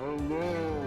Hello!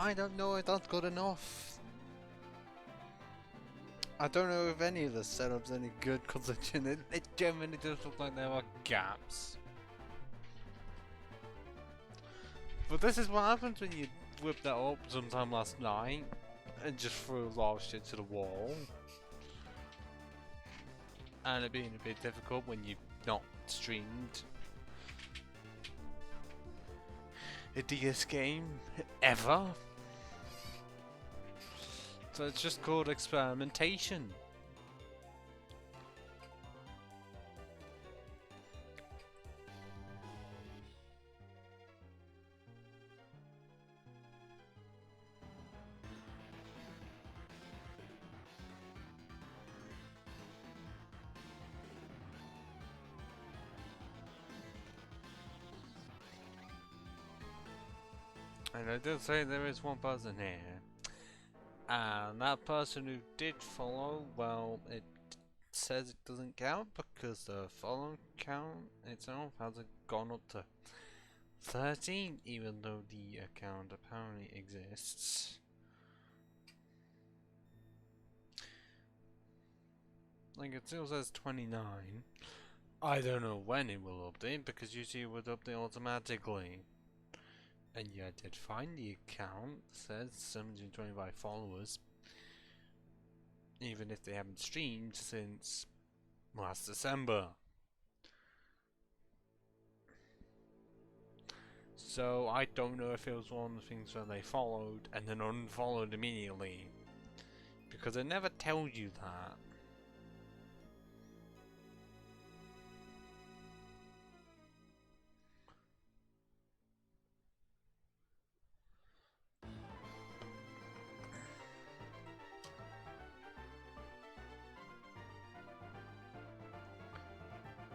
I don't know if that's good enough. I don't know if any of the setups any good considering it genuinely does look like there are gaps. But this is what happens when you whip that up sometime last night and just threw a lot of shit to the wall. And it being a bit difficult when you've not streamed a DS game ever. So it's just called experimentation. And I did say there is one person here. And that person who did follow, well, it says it doesn't count because the follow count itself hasn't gone up to 13, even though the account apparently exists. Like, it still says 29. I don't know when it will update because usually it would update automatically. And yeah, I did find the account. It says 725 followers. Even if they haven't streamed since last December. So I don't know if it was one of the things where they followed and then unfollowed immediately. Because it never tells you that.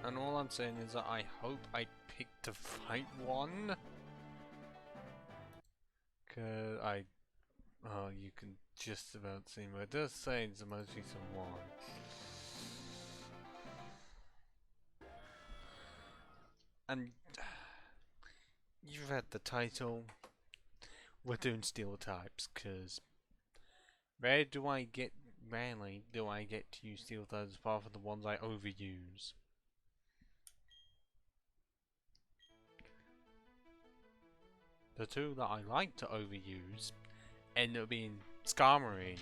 And all I'm saying is that I hope I picked the right one. Cause oh, you can just about see, but it does say it's the most recent one. And you've read the title. We're doing stereotypes, cause rarely do I get to use stereotypes apart from the ones I overuse. The two that I like to overuse end up being Skarmory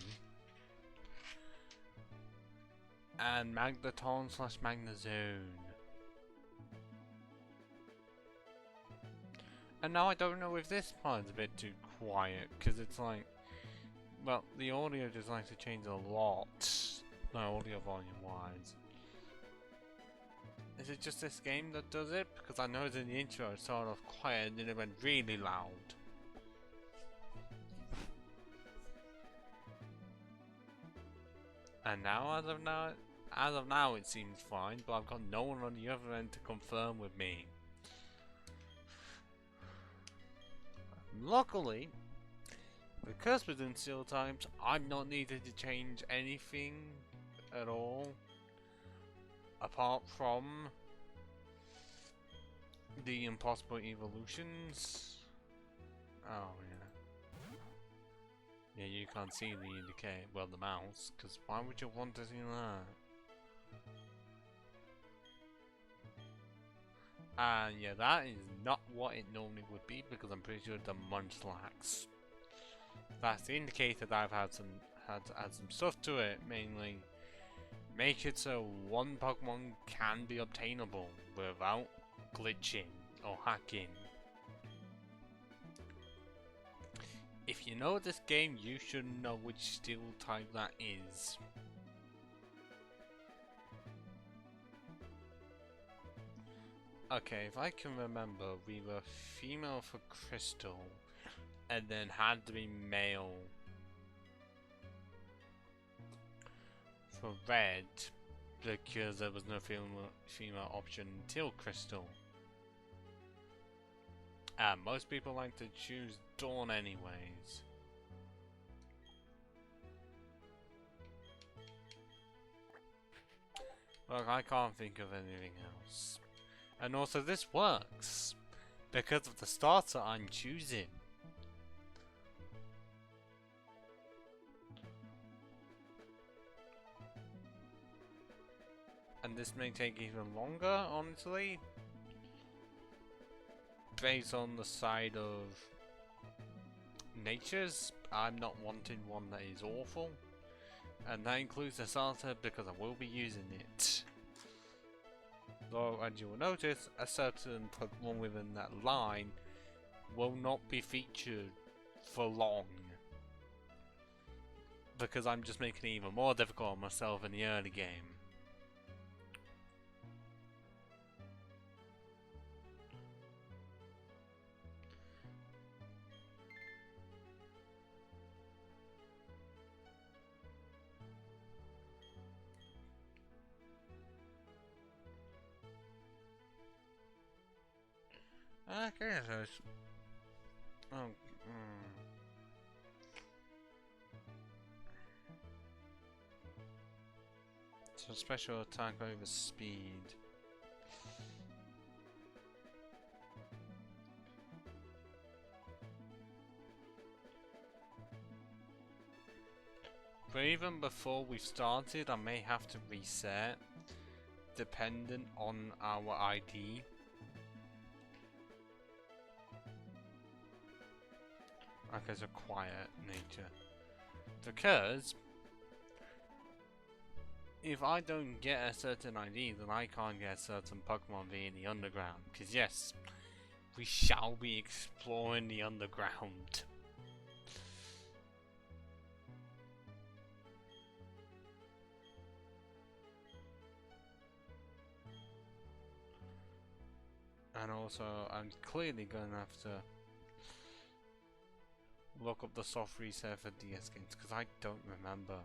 and Magneton/Magnezone. And now I don't know if this part's a bit too quiet, because it's like, well, the audio just likes to change a lot, no audio volume wise. Is it just this game that does it? Because I noticed in the intro it started off quiet and then it went really loud. And now, as of now it seems fine, but I've got no one on the other end to confirm with me. Luckily, because we're doing stereotypes, I'm not needed to change anything at all. Apart from the impossible evolutions. Oh yeah. Yeah, you can't see the indicator, well, the mouse, because why would you want to see that? And yeah, that is not what it normally would be, because I'm pretty sure the Munchlax. That's the indicator that I've had to add some stuff to it, mainly. Make it so one Pokemon can be obtainable without glitching or hacking. If you know this game, you should know which steel type that is. Okay, if I can remember, we were female for Crystal, and then had to be male for Red, because there was no female option until Crystal. And most people like to choose Dawn anyways. Look, I can't think of anything else. And also this works because of the starter I'm choosing. and this may take even longer, honestly, based on the side of natures. I'm not wanting one that is awful, and that includes the starter because I will be using it. Though, as you will notice, a certain Pokemon within that line will not be featured for long, because I'm just making it even more difficult on myself in the early game. Okay, so it's... Oh, So special attack over speed. But even before we've started, I may have to reset, dependent on our ID. Okay, so quiet nature. Because if I don't get a certain ID, then I can't get a certain Pokemon via the underground. Because yes, we shall be exploring the underground. And also, I'm clearly going to have to look up the soft reset for DS games, because I don't remember.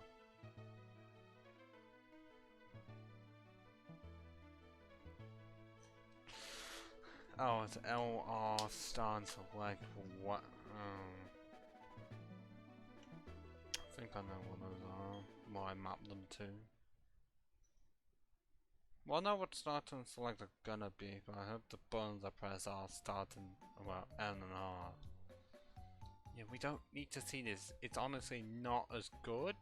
Oh, it's LR stands for like what? I think I know what those are. What I mapped them to. Well, I know what start and select are gonna be, but I hope the buttons I press are starting, well, N and R. Yeah, we don't need to see this. It's honestly not as good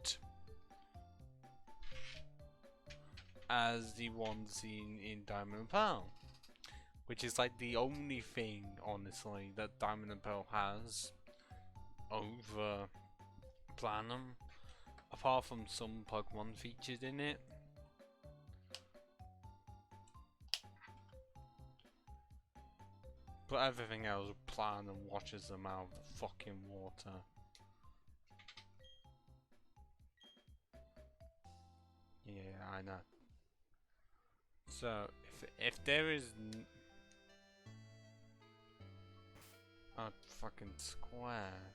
as the one seen in Diamond and Pearl, which is like the only thing, honestly, that Diamond and Pearl has over Platinum, apart from some Pokemon featured in it. But everything else, Platinum washes them out of the fucking water. Yeah, I know. So, if there is a fucking square.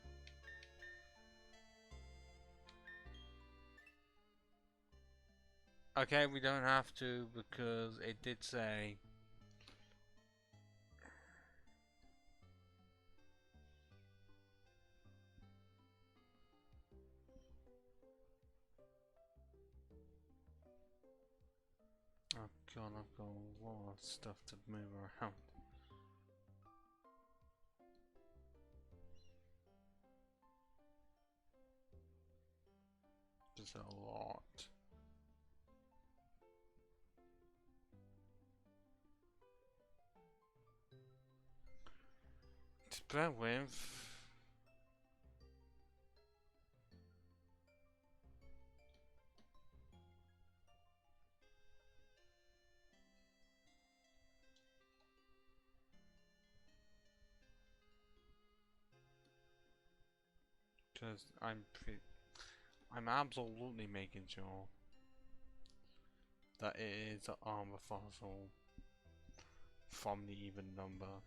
Okay, we don't have to, because it did say... Oh god, I've got a lot of stuff to move around. Just a lot. Just bear with. Because I'm absolutely making sure that it is an armor fossil from the even number.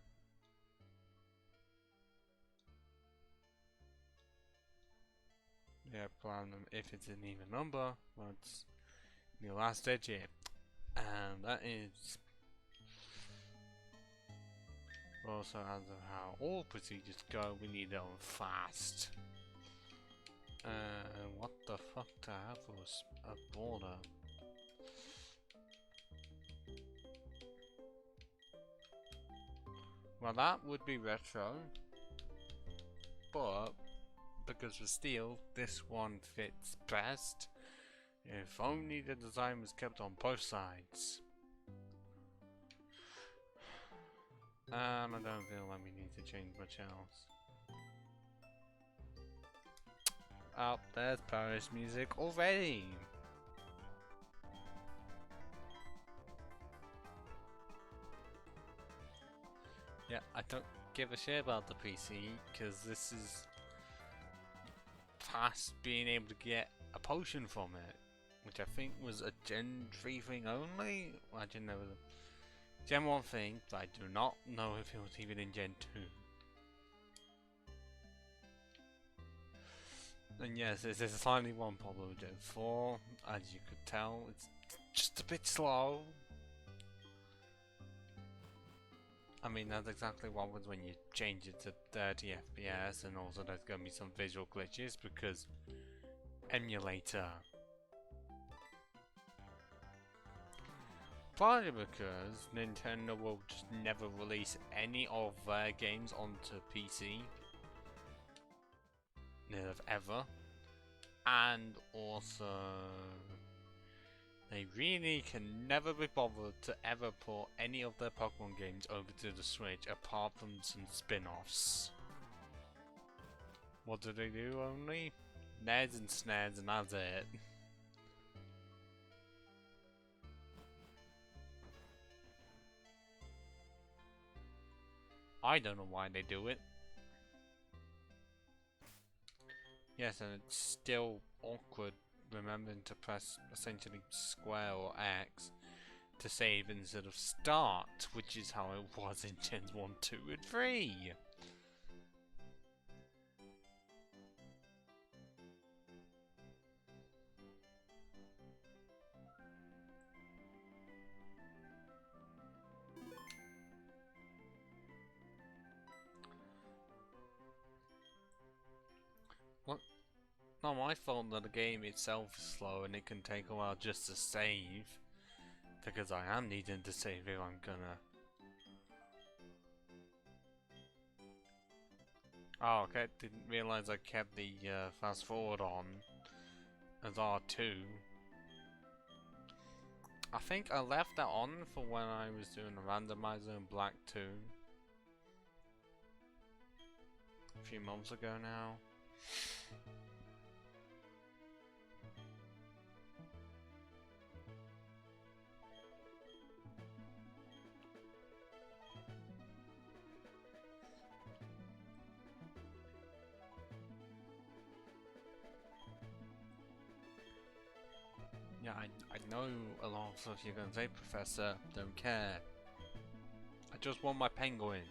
Yeah, Platinum, if it's an even number, well, it's the last digit. And that is also as of how all procedures go, we need them fast. What the fuck to have was a border? Well, that would be retro, but because of steel, this one fits best If only the design was kept on both sides. I don't feel like we need to change much else. Oh, there's Paris music already! Yeah, I don't give a shit about the PC, because this is past being able to get a potion from it, which I think was a Gen 3 thing only? Well, Gen, there was a Gen 1 thing, but I do not know if it was even in Gen 2. And yes, there's slightly one problem with Gen 4, as you could tell, it's just a bit slow. I mean, that's exactly what happens when you change it to 30 FPS, and also there's going to be some visual glitches because emulator. Partly because Nintendo will just never release any of their games onto PC. Never ever. And also, they really can never be bothered to ever put any of their Pokemon games over to the Switch apart from some spin-offs. What do they do only? Neds and Sneds, and that's it. I don't know why they do it. Yes, and it's still awkward remembering to press essentially square or X to save instead of start, which is how it was in Gens 1, 2, and 3. What? Not my fault that the game itself is slow and it can take a while just to save. Because I am needing to save if I'm gonna. Oh, okay, didn't realise I kept the fast forward on as R2. I think I left that on for when I was doing a randomizer in Black 2. A few months ago now. Yeah, I know a lot of stuff you're gonna say, Professor. Don't care. I just want my penguin.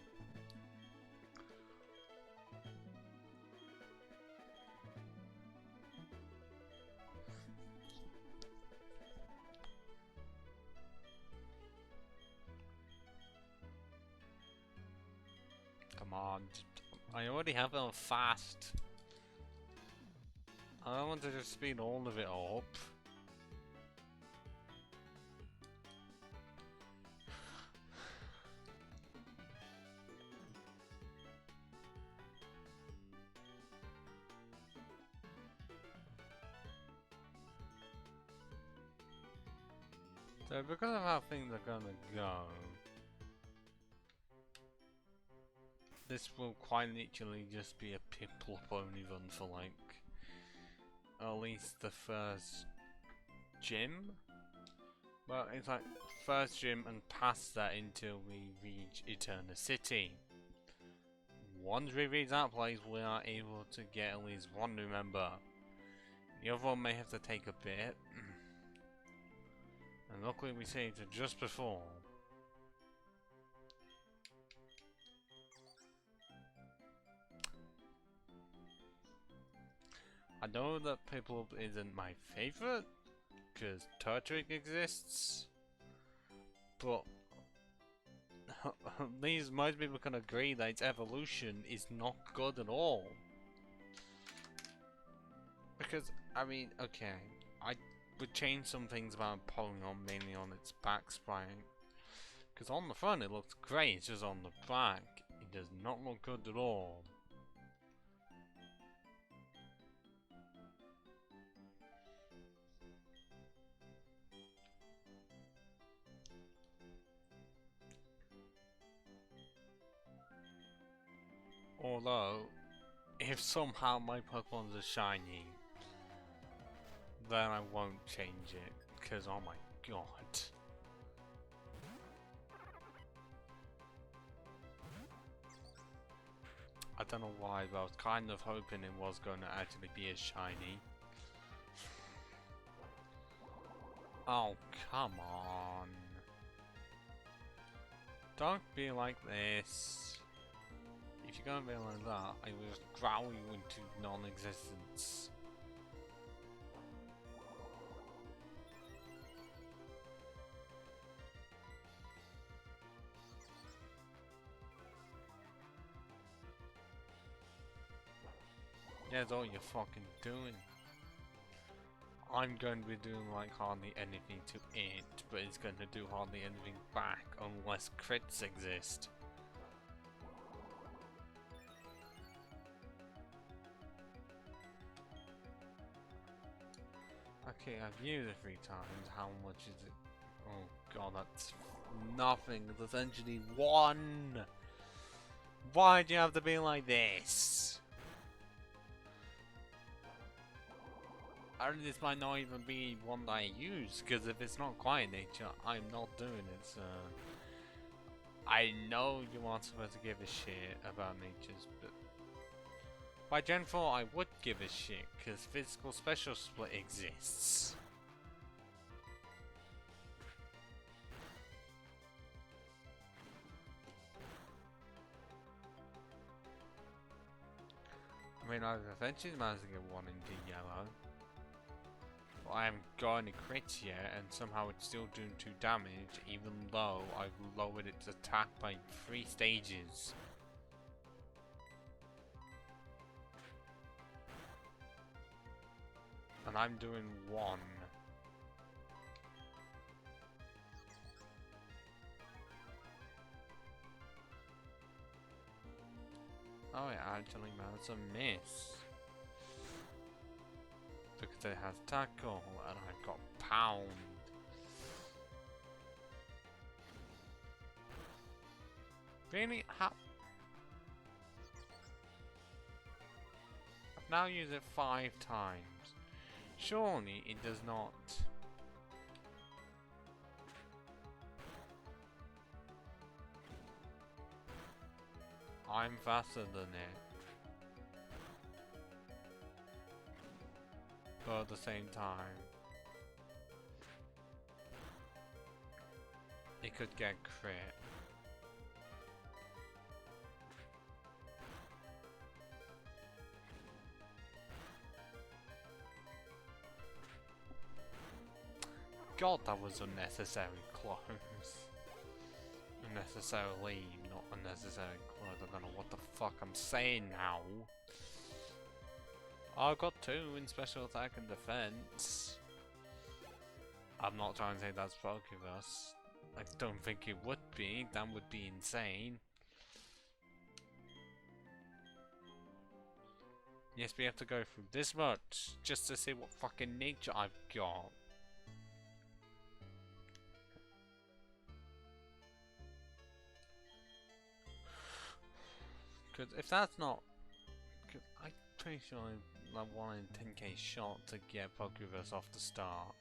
Come on. I already have it on fast. I don't want to just speed all of it up. So because of how things are gonna go, this will quite literally just be a pip-up only run for like at least the first gym. Well, it's like first gym and past that until we reach Eternal City. Once we reach that place, we are able to get at least one new member. The other one may have to take a bit. And luckily we saved it just before. I know that Piplup isn't my favorite, because Turtwig exists, but at least most people can agree that its evolution is not good at all. Because, I mean, okay, I would change some things about Polygon, mainly on its back spine. Because on the front it looks great, it's just on the back, it does not look good at all. Although, if somehow my Pokemon's are shiny, then I won't change it, because oh my god. I don't know why, but I was kind of hoping it was going to actually be a shiny. Oh, come on. Don't be like this. If you're gonna be like that, I will just growl you into non-existence. Yeah, that's all you're fucking doing. I'm going to be doing like hardly anything to it, but it's going to do hardly anything back unless crits exist. Okay, I've used it 3 times. How much is it? Oh god, that's nothing. It's essentially 1! Why do you have to be like this? And this might not even be one that I use, because if it's not quiet nature, I'm not doing it, so... I know you aren't supposed to give a shit about natures, but... By Gen 4 I would give a shit, because physical special split exists. I mean, I've eventually managed to get 1 into yellow. I haven't got any crits yet, and somehow it's still doing 2 damage, even though I've lowered its attack by 3 stages. And I'm doing 1. Oh, it actually managed to miss. Because it has tackle, and I've got pound. Really? How? I've now used it 5 times. Surely it does not. I'm faster than it. But at the same time, it could get crit. God, that was unnecessary close. Unnecessarily, not unnecessary close. I don't know what the fuck I'm saying now. I've got 2 in special attack and defense. I'm not trying to say that's Pokeverse. I don't think it would be. That would be insane. Yes, we have to go through this much just to see what fucking nature I've got. Because if that's not... Cause I'm pretty sure I like 1 in 10k shot to get Pokeverse off the start.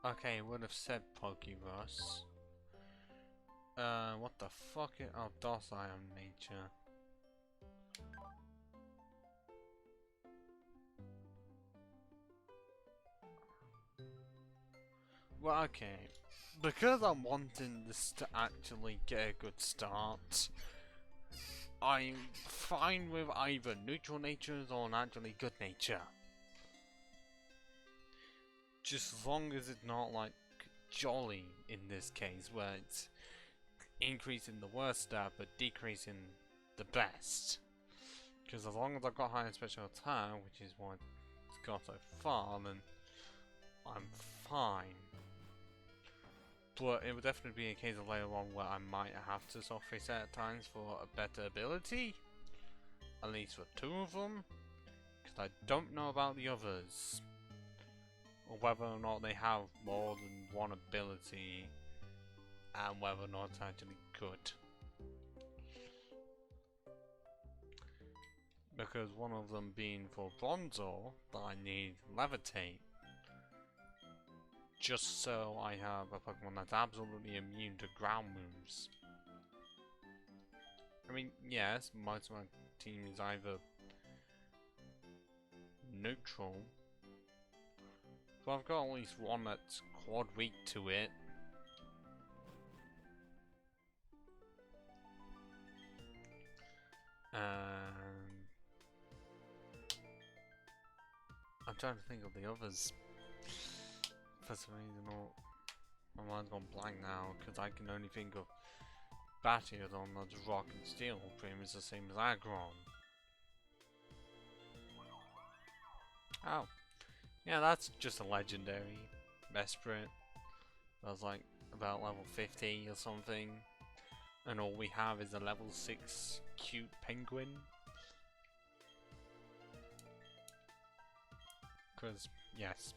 Okay, would have said Pokeverse. What the fuck is... Oh, docile nature. Well, okay. Because I'm wanting this to actually get a good start, I'm fine with either neutral natures or naturally good nature. Just as long as it's not like jolly in this case, where it's increasing the worst stat but decreasing the best. Because as long as I've got higher special attack, which is what it's got so far, then I'm fine. But it would definitely be a case of later on where I might have to soft reset at times for a better ability. At least for 2 of them. Because I don't know about the others. Or whether or not they have more than one ability. And whether or not it's actually good. Because one of them being for Bronzor, that I need Levitate. Just so I have a Pokemon that's absolutely immune to ground moves. I mean, yes, most of my team is either neutral. So I've got at least one that's quad weak to it. I'm trying to think of the others. For some reason, my mind's gone blank now, because I can only think of Batyodon that's Rock and Steel, pretty much the same as Aggron. Oh. Yeah, that's just a legendary Mesprit. That's like about level 50 or something. And all we have is a level 6 cute penguin. Because, yes.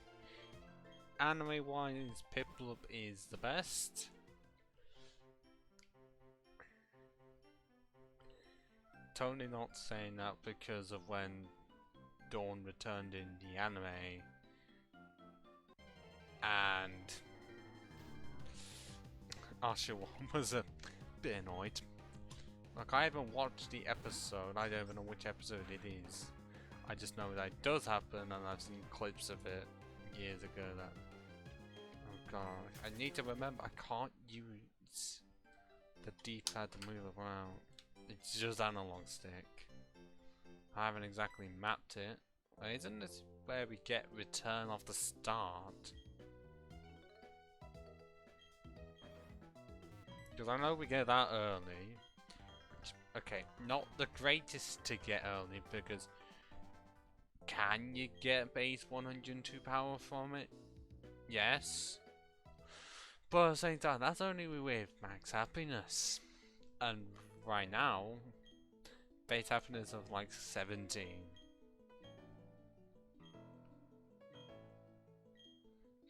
Anime wise, Piplup is the best. Totally not saying that because of when Dawn returned in the anime. And Ashawan was a bit annoyed. Like, I haven't watched the episode, I don't even know which episode it is. I just know that it does happen, and I've seen clips of it years ago that... Oh god, I need to remember, I can't use the D-pad to move around. It's just analog stick. I haven't exactly mapped it. Isn't this where we get return off the start? Because I know we get that early. Okay, not the greatest to get early because can you get base 102 power from it? Yes. But at the same time, that's only with max happiness. And right now, base happiness of like 17.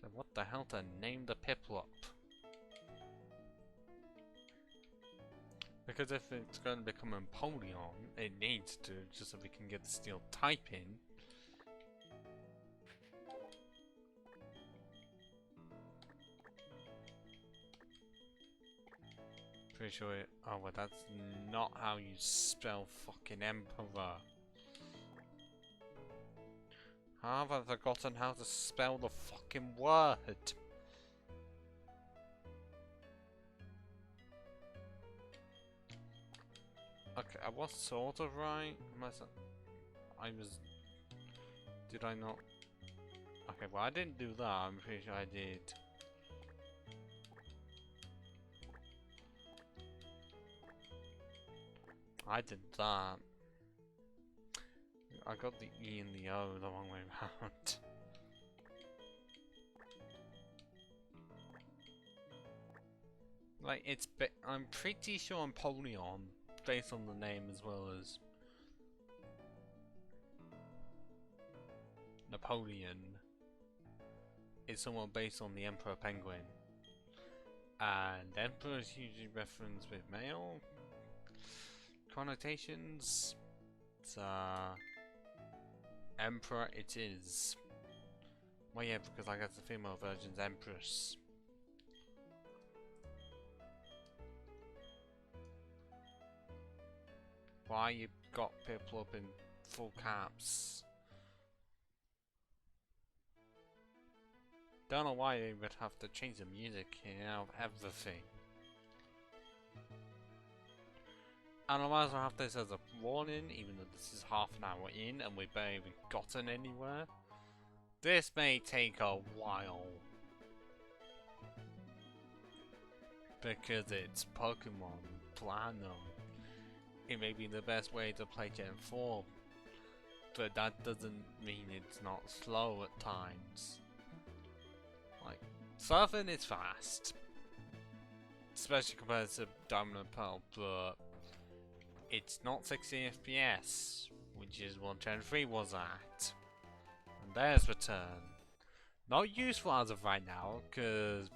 So what the hell to name the Piplup? Because if it's going to become Empoleon, it needs to, just so we can get the steel type in. Pretty sure it, oh well, that's not how you spell fucking Emperor. How have I forgotten how to spell the fucking word? Okay, I was sort of right. I was... Did I not? Okay, well I didn't do that, I'm pretty sure I did. I did that. I got the E and the O the wrong way around. Like, I'm pretty sure Empoleon, based on the name as well as Napoleon, is somewhat based on the Emperor Penguin. And Emperor is usually referenced with male connotations. It's Emperor it is. Well yeah, because I guess the female version's Empress. Why you got Piplup in full caps? Don't know why they would have to change the music here of everything. And I might as well have this as a warning, even though this is half an hour in and we've barely even gotten anywhere. This may take a while. Because it's Pokemon Platinum. It may be the best way to play Gen 4. But that doesn't mean it's not slow at times. Like, surfing is fast. especially compared to Diamond and Pearl, but it's not 60 FPS, which is what Gen 3 was at. And there's Return. Not useful as of right now, because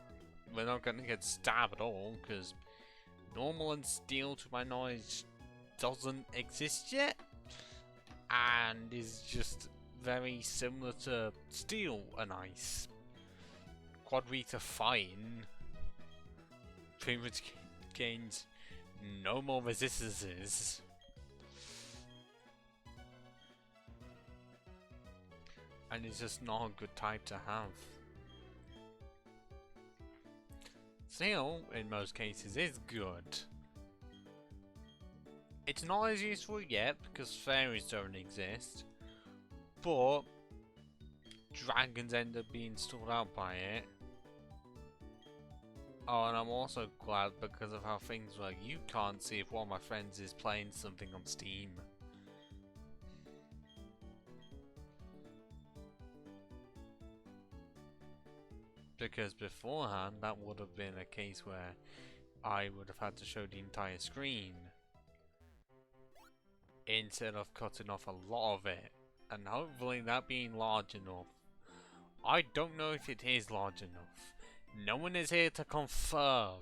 we're not going to get stabbed at all, because normal and steel, to my knowledge, doesn't exist yet, and is just very similar to steel and ice. Quadrita Fine pretty much gains no more resistances. And it's just not a good type to have. Steel, in most cases, is good. It's not as useful yet because fairies don't exist, but dragons end up being stored out by it. Oh, and I'm also glad because of how things work. You can't see if one of my friends is playing something on Steam. Because beforehand, that would have been a case where I would have had to show the entire screen instead of cutting off a lot of it, and hopefully that being large enough. I don't know if it is large enough. No one is here to confirm.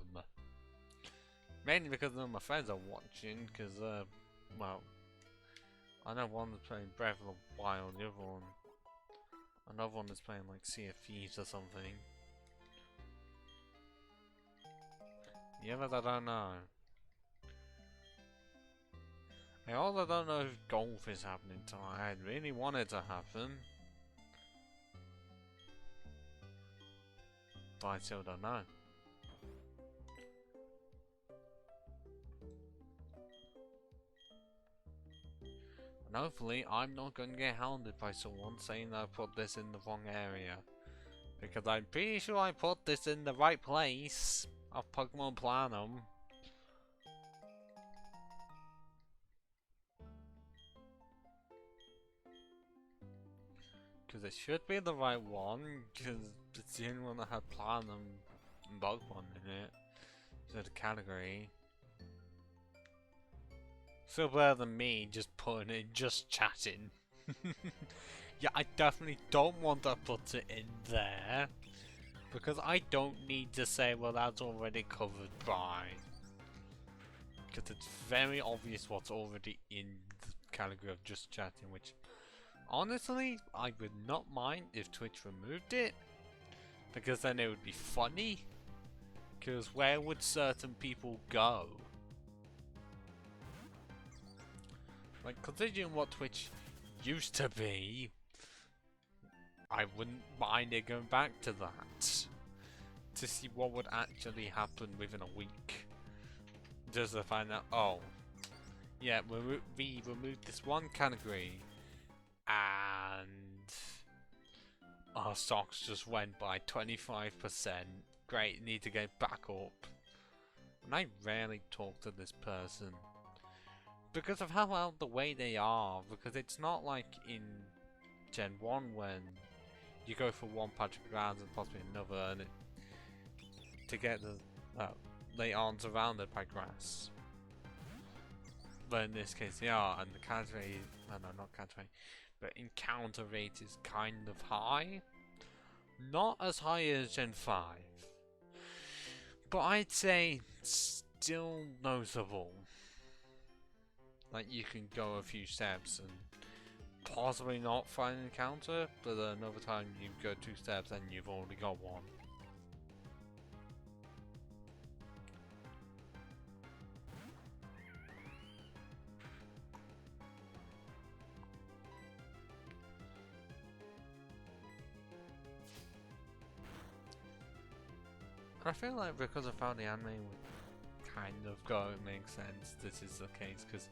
Mainly because none of my friends are watching, because, well, I know one is playing Breath of the Wild, another one is playing like Sea of Thieves or something. The others I don't know. I also don't know if golf is happening tonight. I really want it to happen, but I still don't know. And hopefully I'm not going to get hounded by someone saying that I put this in the wrong area. Because I'm pretty sure I put this in the right place of Pokemon Planum. Because it should be the right one, because it's the only one that had Planum and Pokemon in it. So the category. Still better than me just putting it, just chatting. Yeah, I definitely don't want to put it in there. Because I don't need to say, well, that's already covered by. Because it's very obvious what's already in the category of just chatting, which honestly, I would not mind if Twitch removed it. Because then it would be funny. Because where would certain people go? Like, considering what Twitch used to be, I wouldn't mind it going back to that. To see what would actually happen within a week. Just to find out, oh, yeah, we removed this one category, and our stocks just went by 25%. Great, need to get back up. And I rarely talk to this person. Because of how out the way they are, because it's not like in Gen 1 when you go for one patch of grounds and possibly another, and to get the, they aren't surrounded by grass. But in this case they are, and the catch rate, no, not catch rate, but encounter rate is kind of high. Not as high as Gen 5, but I'd say still noticeable. Like, you can go a few steps and possibly not find an encounter, but another time you go 2 steps and you've already got one. I feel like because of how the anime would kind of go, it makes sense this is the case, because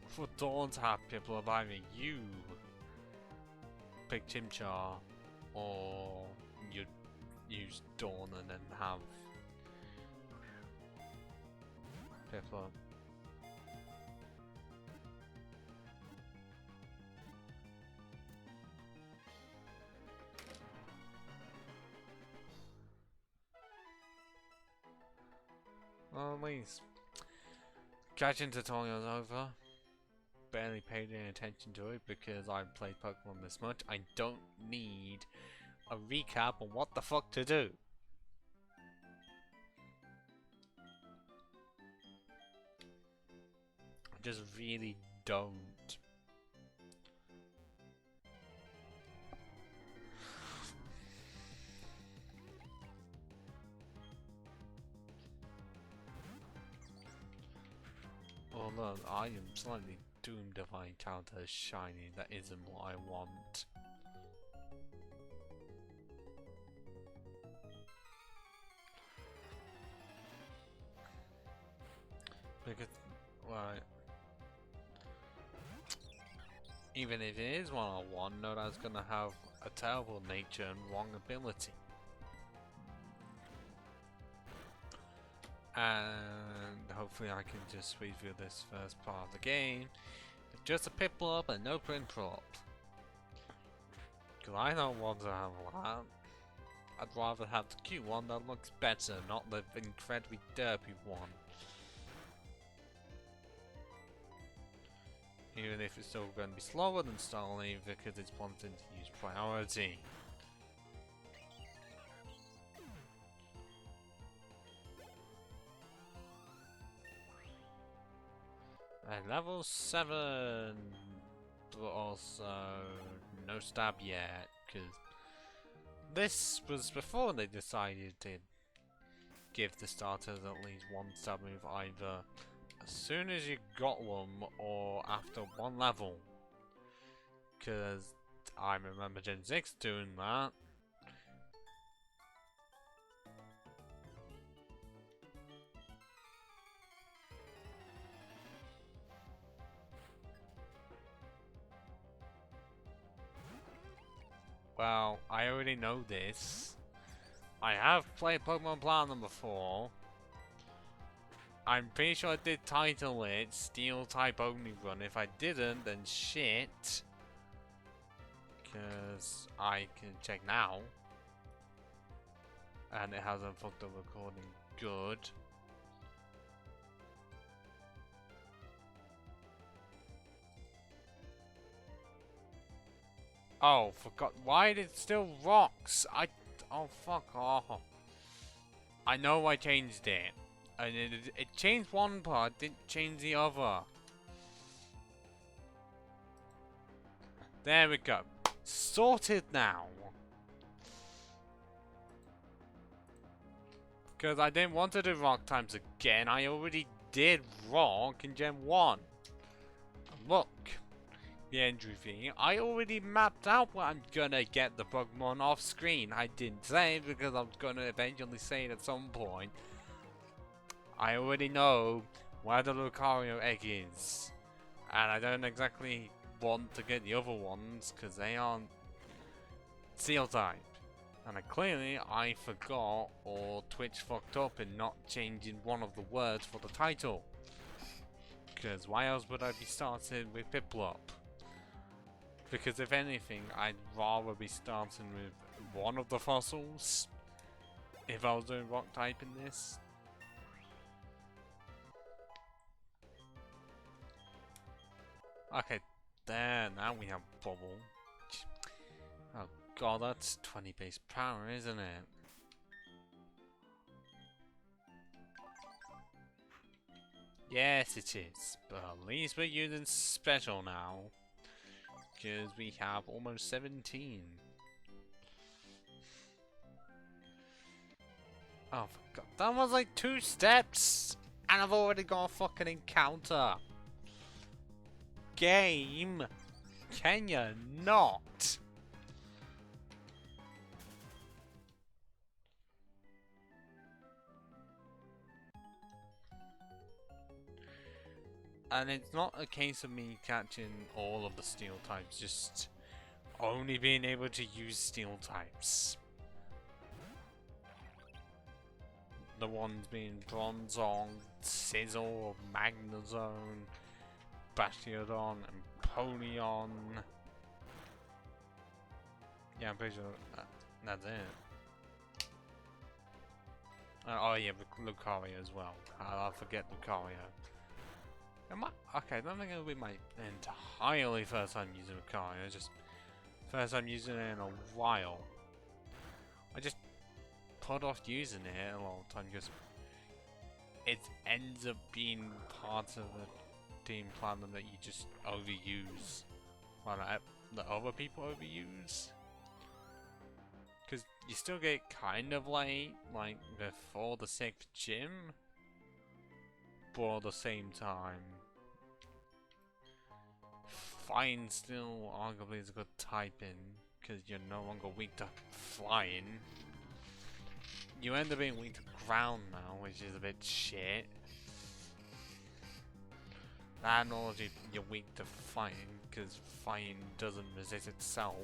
for Dawn to have people of either you pick Chimchar, or you use Dawn and then have Piplup. Well, at least catching tutorials over. Barely paid any attention to it because I've played Pokemon this much. I don't need a recap on what the fuck to do. I just really don't. Although I am slightly doomed if I encounter a shiny that isn't what I want. Because, well, even if it is one I want, no, that's gonna have a terrible nature and wrong ability. And hopefully I can just speed through this first part of the game. Just a Piplup and no Prinplup. Because I don't want to have that. I'd rather have the cute one that looks better, not the incredibly derpy one. Even if it's still going to be slower than Starly because it's wanting to use priority. At level 7, but also no stab yet, because this was before they decided to give the starters at least one stab move either as soon as you got them or after one level. Because I remember Gen 6 doing that. Well, I already know this. I have played Pokemon Platinum before. I'm pretty sure I did title it Steel type only run. If I didn't, then shit. Because I can check now. And it hasn't fucked up recording good. Oh, forgot. Why did it still rocks? Oh, fuck off. I know I changed it. And it changed one part, didn't change the other. There we go. Sorted now. Because I didn't want to do rock times again. I already did rock in Gen 1. And look. The entry thing. I already mapped out where I'm gonna get the Pokemon off screen. I didn't say it because I was gonna eventually say it at some point. I already know where the Lucario egg is. And I don't exactly want to get the other ones because they aren't Steel type. And clearly I forgot or Twitch fucked up in not changing one of the words for the title. Because why else would I be starting with Piplup? Because if anything, I'd rather be starting with one of the fossils if I was doing rock type in this. Okay, there, now we have Bubble. Oh god, that's 20 base power, isn't it? Yes, it is, but at least we're using special now. Because we have almost 17. Oh, for god. That was like 2 steps! And I've already got a fucking encounter. Game! Can you not? And it's not a case of me catching all of the steel types, just only being able to use steel types. The ones being Bronzong, Sizzle, Magnezone, Bastiodon, and Polion. Yeah, I'm pretty sure that's it. Oh yeah, Lucario as well. I'll forget Lucario. Okay, I don't think it'll be my entirely first time using Lucario. Just first time using it in a while. I just put off using it a lot of time because it ends up being part of the team plan that you just overuse. Well, that other people overuse. Because you still get kind of late, like before the 6th gym, but at the same time, flying still arguably is a good type in, because you're no longer weak to flying. You end up being weak to ground now, which is a bit shit. And also you're weak to fighting, because fighting doesn't resist itself.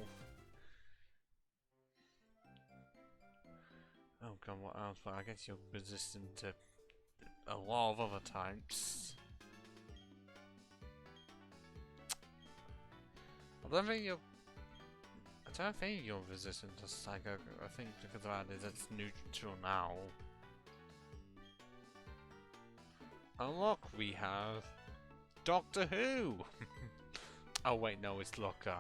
Oh god, what else? But I guess you're resistant to a lot of other types. I don't think you're resistant to Psycho. I think because of that is it's neutral now. And look, we have Doctor Who! Oh wait, no, it's Looker.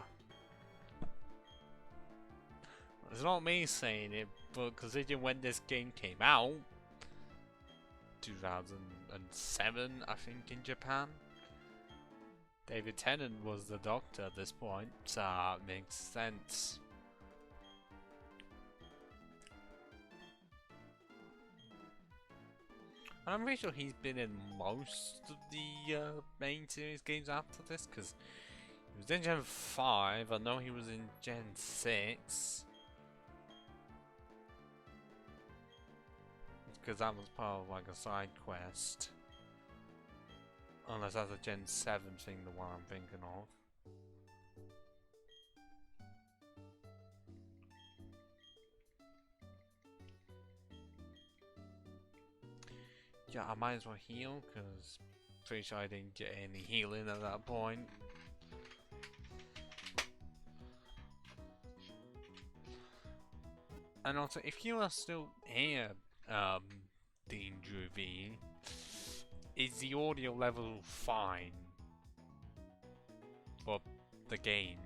It's not me saying it, but considering when this game came out, 2007, I think, in Japan, David Tennant was the Doctor at this point, so it makes sense. I'm pretty sure he's been in most of the main series games after this, because he was in Gen 5, I know he was in Gen 6. Because that was part of like a side quest. Unless that's a Gen 7 thing, the one I'm thinking of. Yeah, I might as well heal, because pretty sure I didn't get any healing at that point. And also, if you are still here, Dean Druvy, is the audio level fine for the game?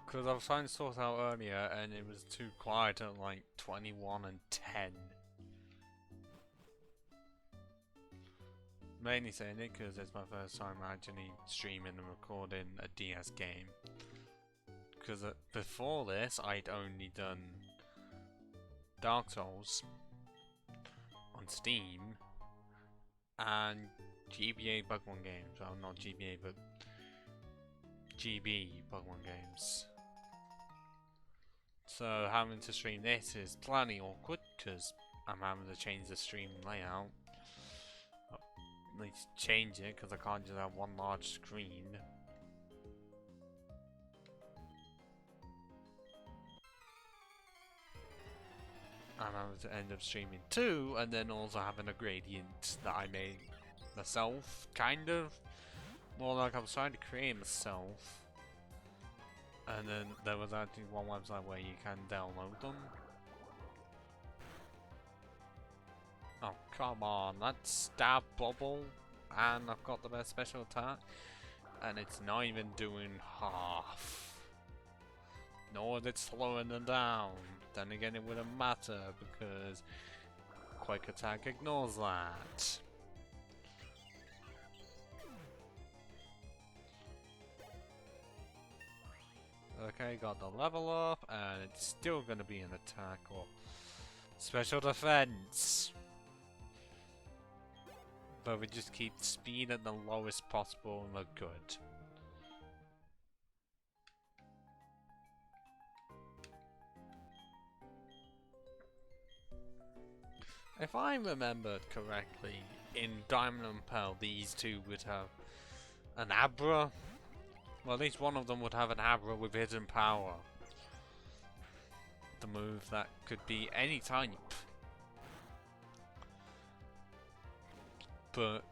Because I was trying to sort out earlier and it was too quiet at like 21 and 10. Mainly saying it because it's my first time actually streaming and recording a DS game. Because before this, I'd only done Dark Souls on Steam and GBA Pokemon games. Well, not GBA, but GB Pokemon games. So having to stream this is plenty awkward because I'm having to change the stream layout. At least change it because I can't just have one large screen. And I was to end up streaming two, and then also having a gradient that I made myself, kind of. More like I was trying to create myself. And then there was actually one website where you can download them. Oh, come on, that's stab bubble, and I've got the best special attack, and it's not even doing half. Nor is it slowing them down. Then again, it wouldn't matter because Quick Attack ignores that. Okay, got the level up, and it's still gonna be an attack or special defense. But we just keep speed at the lowest possible and look good. If I remembered correctly, in Diamond and Pearl, these two would have an Abra. Well, at least one of them would have an Abra with hidden power. The move that could be any type. But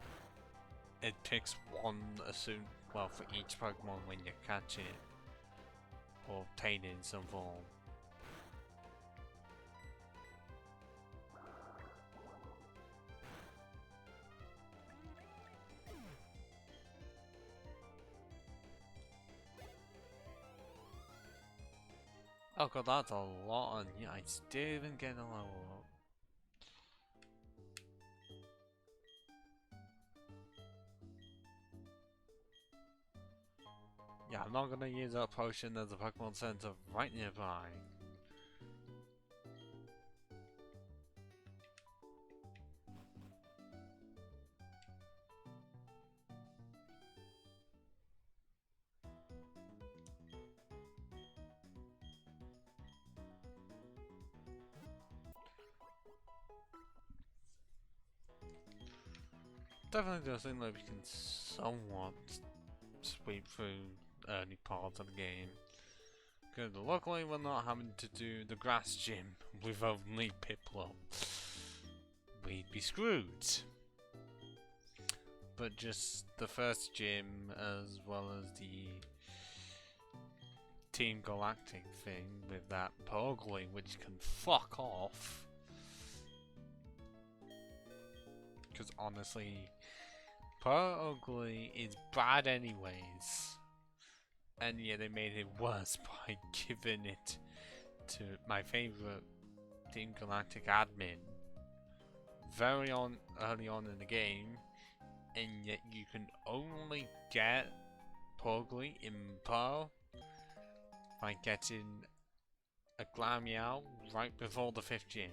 it picks one as soon, well, for each Pokemon when you catch it. Or obtain it in some form. Oh god, that's a lot, and yeah, I still even get a level up. Yeah, I'm not gonna use that potion. There's a Pokemon Center right nearby. Definitely does seem like we can somewhat sweep through early parts of the game. Because luckily we're not having to do the grass gym with only Piplup. We'd be screwed. But just the first gym as well as the Team Galactic thing with that Pogly which can fuck off. Because honestly, Pogly is bad anyways. And yeah, they made it worse by giving it to my favourite Team Galactic admin very early on in the game, and yet you can only get Pogly in Pearl by getting a Glameow right before the 5th gym,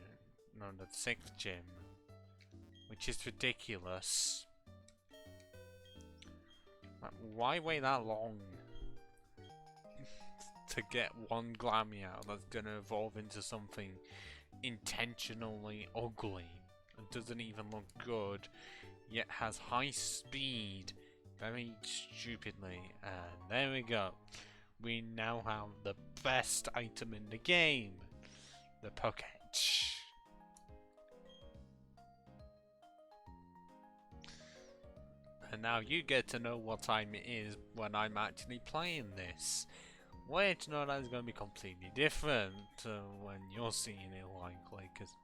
no, the 6th gym, which is ridiculous. Like, why wait that long to get one Glameow that's gonna evolve into something intentionally ugly and doesn't even look good, yet has high speed very stupidly? And there we go. We now have the best item in the game, the Poketch. And now you get to know what time it is when I'm actually playing this. Which, no, that's going to be completely different to when you're seeing it likely, because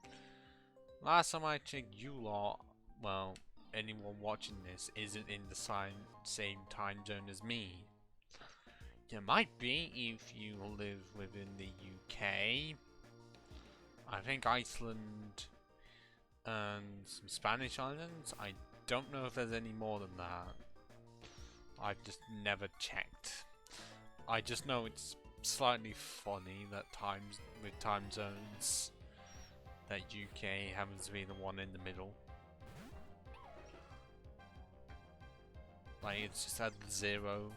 last time I checked, you lot, well, anyone watching this isn't in the same time zone as me. You might be if you live within the UK. I think Iceland and some Spanish islands. I don't know if there's any more than that. I've just never checked. I just know it's slightly funny that with time zones, that UK happens to be the one in the middle. Like, it's just at 0.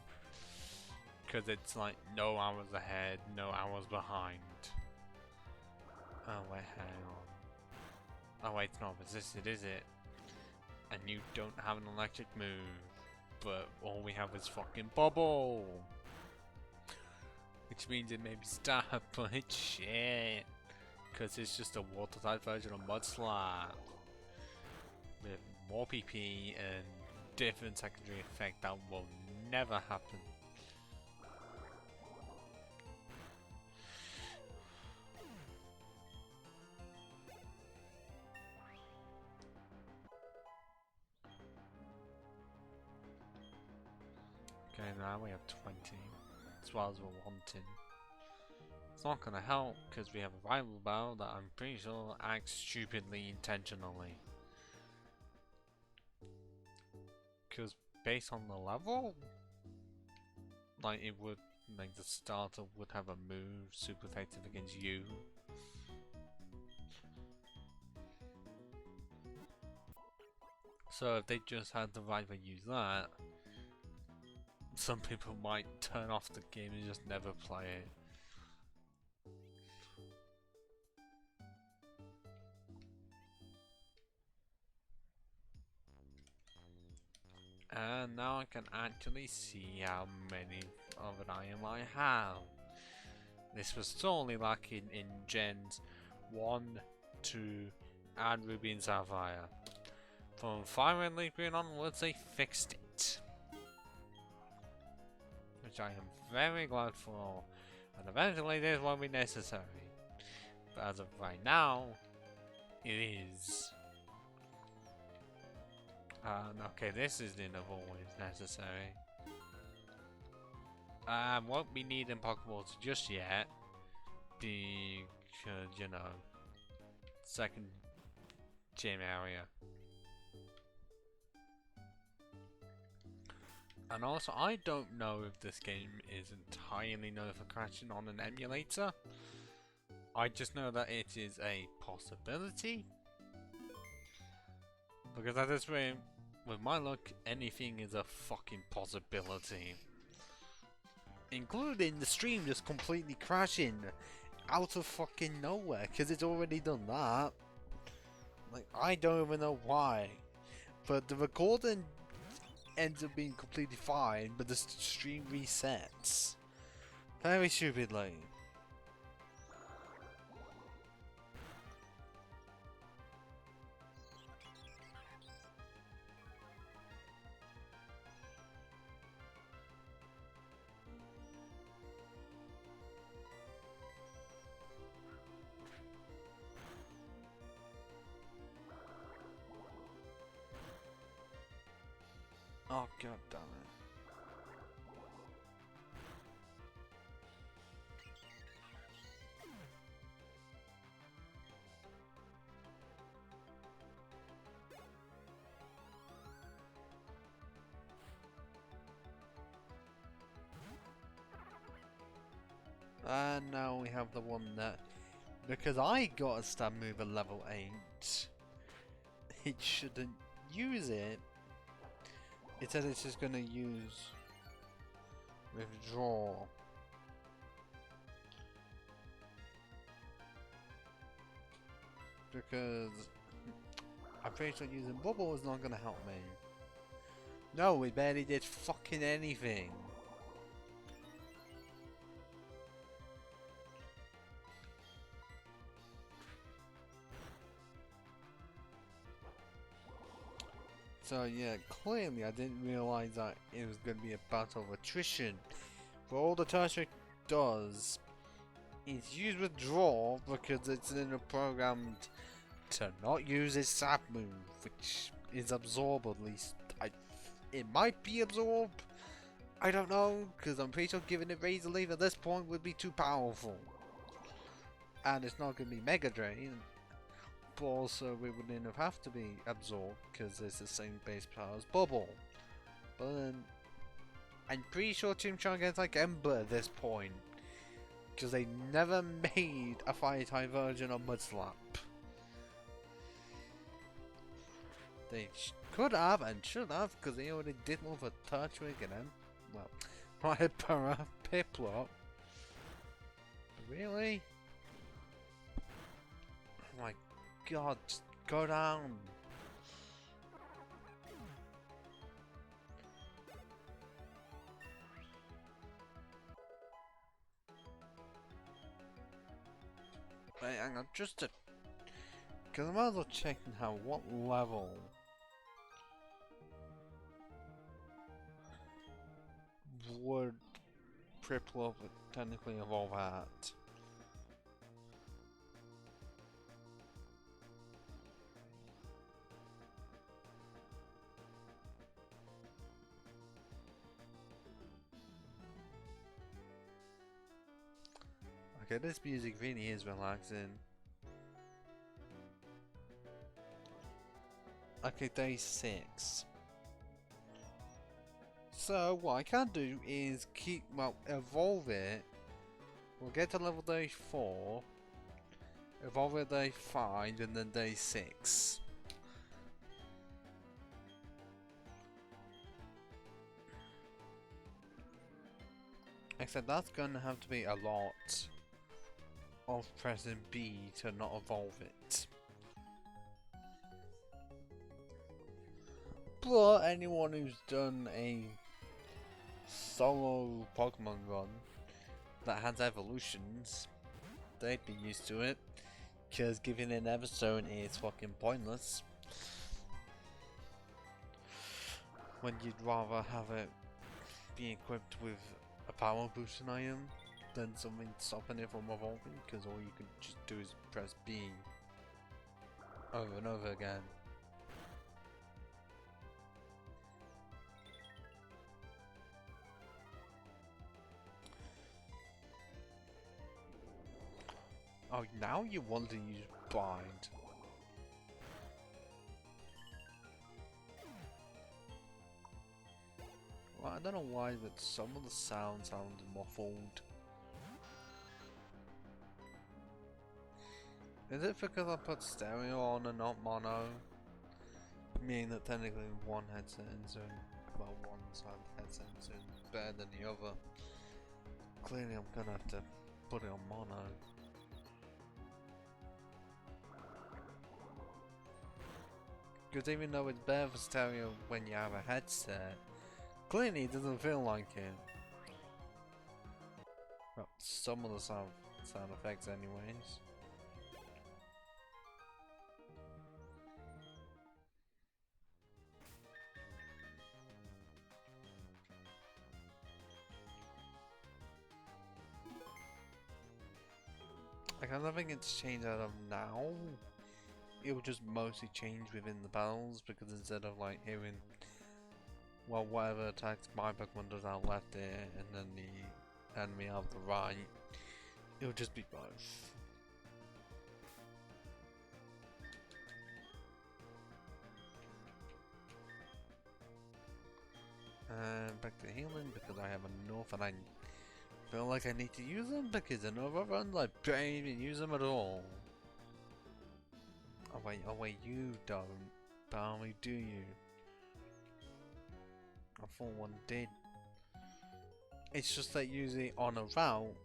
Because it's like no hours ahead, no hours behind. Oh wait, hang on. Oh wait, it's not resisted, is it? And you don't have an electric move, but all we have is fucking Bubble! Which means it may be stab, but it's shit. Because it's just a water type version of Mudslap. With more PP and different secondary effect that will never happen. Okay, now we have 20, as well as we're wanting. It's not gonna help, because we have a rival battle that I'm pretty sure acts stupidly intentionally. Because based on the level, like it would, like the starter would have a move super effective against you. So if they just had the rival use that, some people might turn off the game and just never play it. And now I can actually see how many of an item I have. This was totally lacking in Gens 1, 2, and Ruby and Sapphire. From Fire and Leaf Green onwards, they fixed it. Which I am very glad for, and eventually this won't be necessary. But as of right now, it is. Okay, this isn't always necessary. Won't be needing Pokeballs just yet, because, you know, second gym area. And also, I don't know if this game is entirely known for crashing on an emulator. I just know that it is a possibility. Because at this rate, with my luck, anything is a fucking possibility. Including the stream just completely crashing out of fucking nowhere, because it's already done that. Like, I don't even know why. But the recording ends up being completely fine, but the stream resets. Very stupidly. Oh, god damn it. And now we have the one that, because I got a stab move at level 8, it shouldn't use it. It said it's just gonna use withdraw. Because I'm pretty sure using bubble is not gonna help me. No, we barely did fucking anything. So yeah, clearly I didn't realise that it was going to be a battle of attrition. But all the tertiary does is use withdraw because it's in a programmed to not use its sap move, which is absorb at least. It might be absorb. I don't know, because I'm pretty sure giving it Razor Leaf at this point would be too powerful. And it's not going to be Mega Drain. But also it wouldn't have to be absorbed because it's the same base power as Bubble. But then I'm pretty sure Team Chong gets like Ember at this point. Because they never made a fire type version of Mud Slap. They could have and should have because they already did one for Turtwig and then, well, Hypera, Piplup. Really? Oh my god, just go down. Wait, hang on, just to... Because I'm also checking how, what level... would Piplup technically evolve at? Okay, this music really is relaxing. Okay, day 6. So, what I can do is keep, well, evolve it. We'll get to level day 4. Evolve it day 5 and then day 6. Except that's gonna have to be a lot of pressing B to not evolve it. But anyone who's done a solo Pokemon run that has evolutions, they'd be used to it. Because giving an Everstone is fucking pointless. When you'd rather have it be equipped with a power boosting item than something stopping it from evolving, because all you can just do is press B over and over again. Oh, now you want to use Bind. Well, I don't know why, but some of the sounds sound muffled. Is it because I put stereo on and not mono? Meaning that technically one headset is well, one side of the headset is better than the other. Clearly I'm gonna have to put it on mono. Because even though it's better for stereo when you have a headset, clearly it doesn't feel like it. Well, some of the sound effects anyways. Like, I don't think it's changed out of now. It will just mostly change within the battles, because instead of like hearing, well, whatever attacks my Pokemon does out left there, and then the enemy out the right, it'll just be both. And back to healing, because I have enough and I feel like I need to use them, because in other runs I barely even use them at all. Oh wait, you don't. Barely do you? I thought one did. It's just that usually on a route,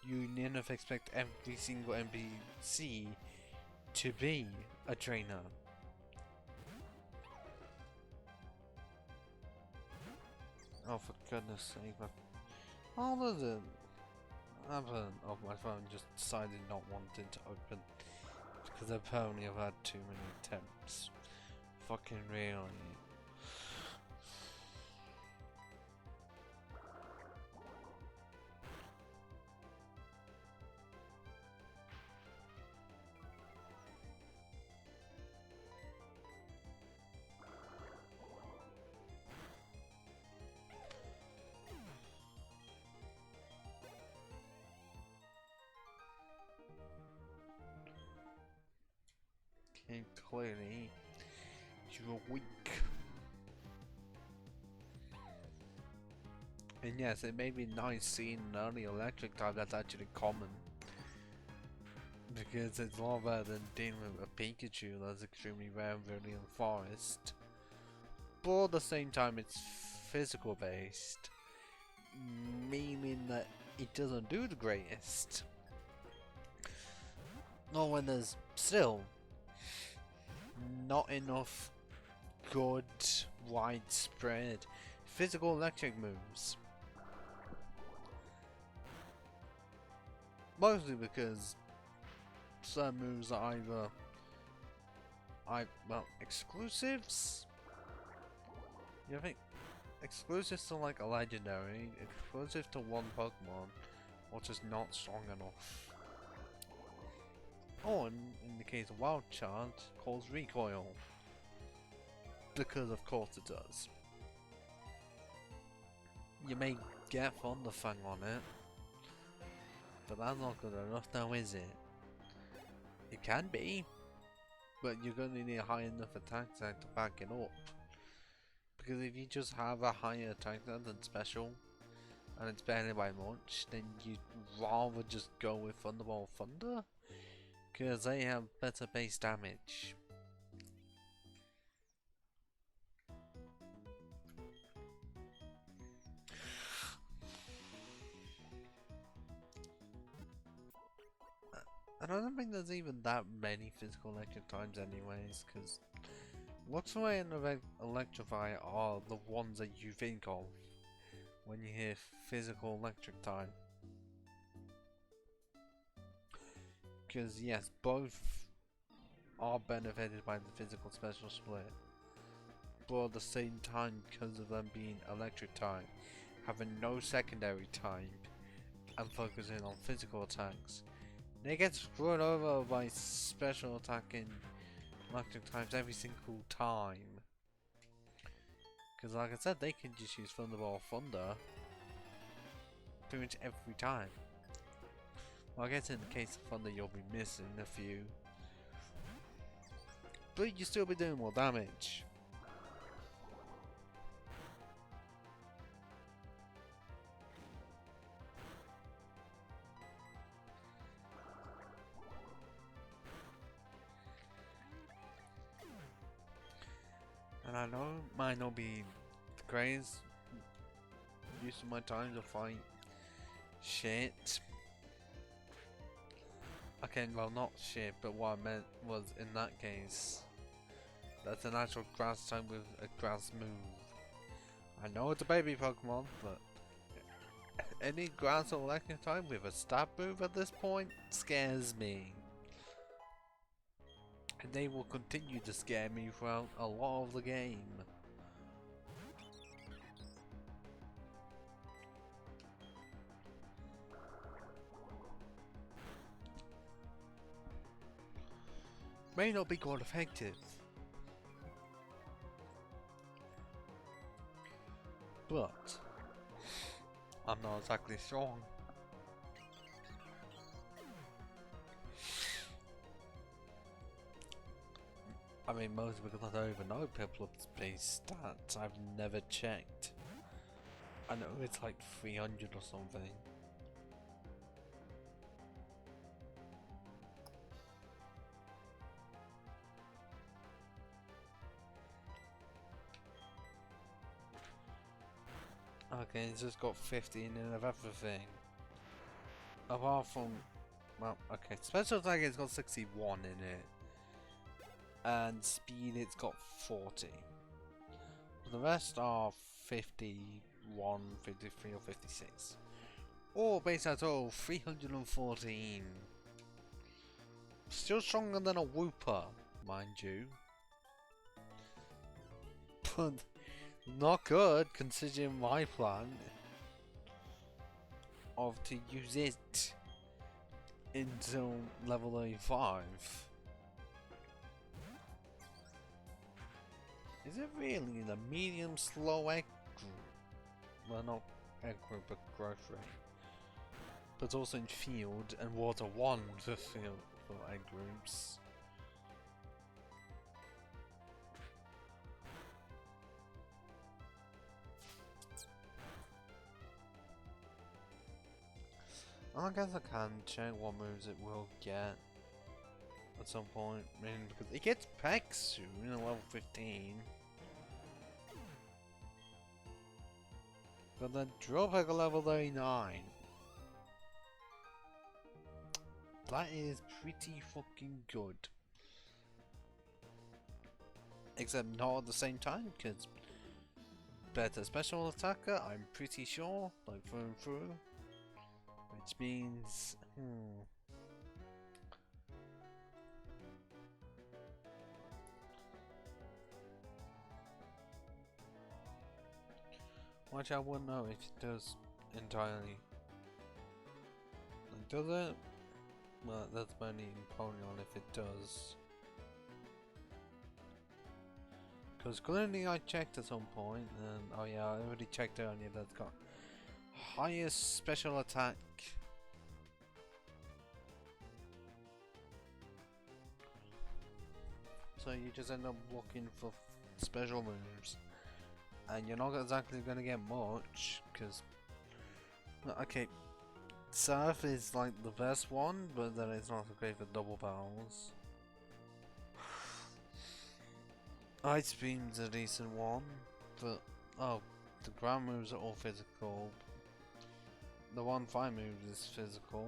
you never expect every single NPC to be a trainer. Oh, for goodness sake. How does it? I've of my phone just decided not wanting to open. Because apparently I've had too many attempts. Fucking really. Okay, clearly you're weak. And yes, it may be nice seeing an early electric type that's actually common. Because it's a lot better than dealing with a Pikachu that's extremely rare and early in the forest. But at the same time it's physical based. Meaning that it doesn't do the greatest. Not when there's still not enough good widespread physical electric moves. Mostly because certain moves are either well, exclusives? You think exclusives to like a legendary, exclusive to one Pokemon, or just not strong enough. Or in the case of Wild Charge, cause recoil. Because of course it does. You may get Thunder Fang on it, but that's not good enough now, is it? It can be, but you're going to need a high enough attack tag to back it up. Because if you just have a higher attack tag than special, and it's barely by much, then you'd rather just go with Thunderbolt Thunder? Because they have better base damage. And I don't think there's even that many physical electric types anyways, because what's the way in Electrify are the ones that you think of when you hear physical electric type. Because yes, both are benefited by the physical special split, but at the same time, because of them being electric type, having no secondary type, and focusing on physical attacks, they get screwed over by special attacking electric types every single time. Because like I said, they can just use Thunderbolt Thunder pretty much every time. Well, I guess in the case of Thunder you'll be missing a few. But you still be doing more damage. And I know it might not be the greatest use of my time to fight shit. Okay, well not shit, but what I meant was in that case, that's an actual grass type with a grass move. I know it's a baby Pokemon, but any grass or electric type with a stab move at this point scares me. And they will continue to scare me throughout a lot of the game. May not be quite effective, but I'm not exactly strong. I mean, mostly because I don't even know Piplup's base stats. I've never checked. I know it's like 300 or something. Okay, it's just got 15 in of everything. Apart from, well, okay, special attack it's got 61 in it. And speed it's got 40. The rest are 51, 53 or 56. Or base at all 314. Still stronger than a Wooper, mind you. But not good considering my plan of to use it until level 85. Is it really the medium slow egg group? Well, not egg group, but growth rate. But also in field and water 1 for field for egg groups. I guess I can check what moves it will get at some point. I mean, because it gets Peck soon at level 15. But then drop at level 39. That is pretty fucking good. Except not at the same time, because better special attacker, I'm pretty sure, like through and through. Which means, which I wouldn't know if it does entirely. Like, does it? Well, that's mainly in Pokemon if it does. Because clearly I checked at some point, and oh yeah, I already checked earlier that's got highest special attack. So you just end up looking for special moves. And you're not exactly gonna get much, because okay, Surf is like the best one, but then it's not so great for double barrels. Ice Beam's a decent one, but oh, the ground moves are all physical. The 1-5 move is physical.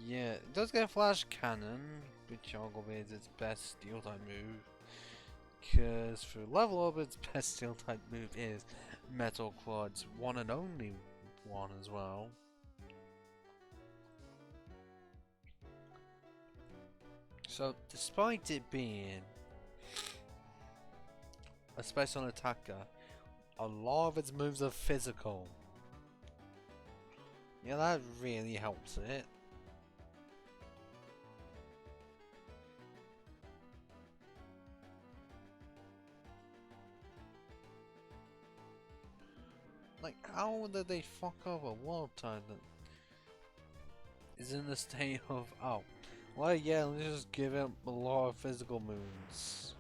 Yeah, it does get Flash Cannon, which arguably is its best steel type move. Because for level up, its best steel type move is Metal Quad's one and only one as well. So, despite it being a special attacker, a lot of its moves are physical. Yeah, that really helps it. Like, how did they fuck up a world type that is in a state of, oh, well, yeah, let's just give it a lot of physical moves.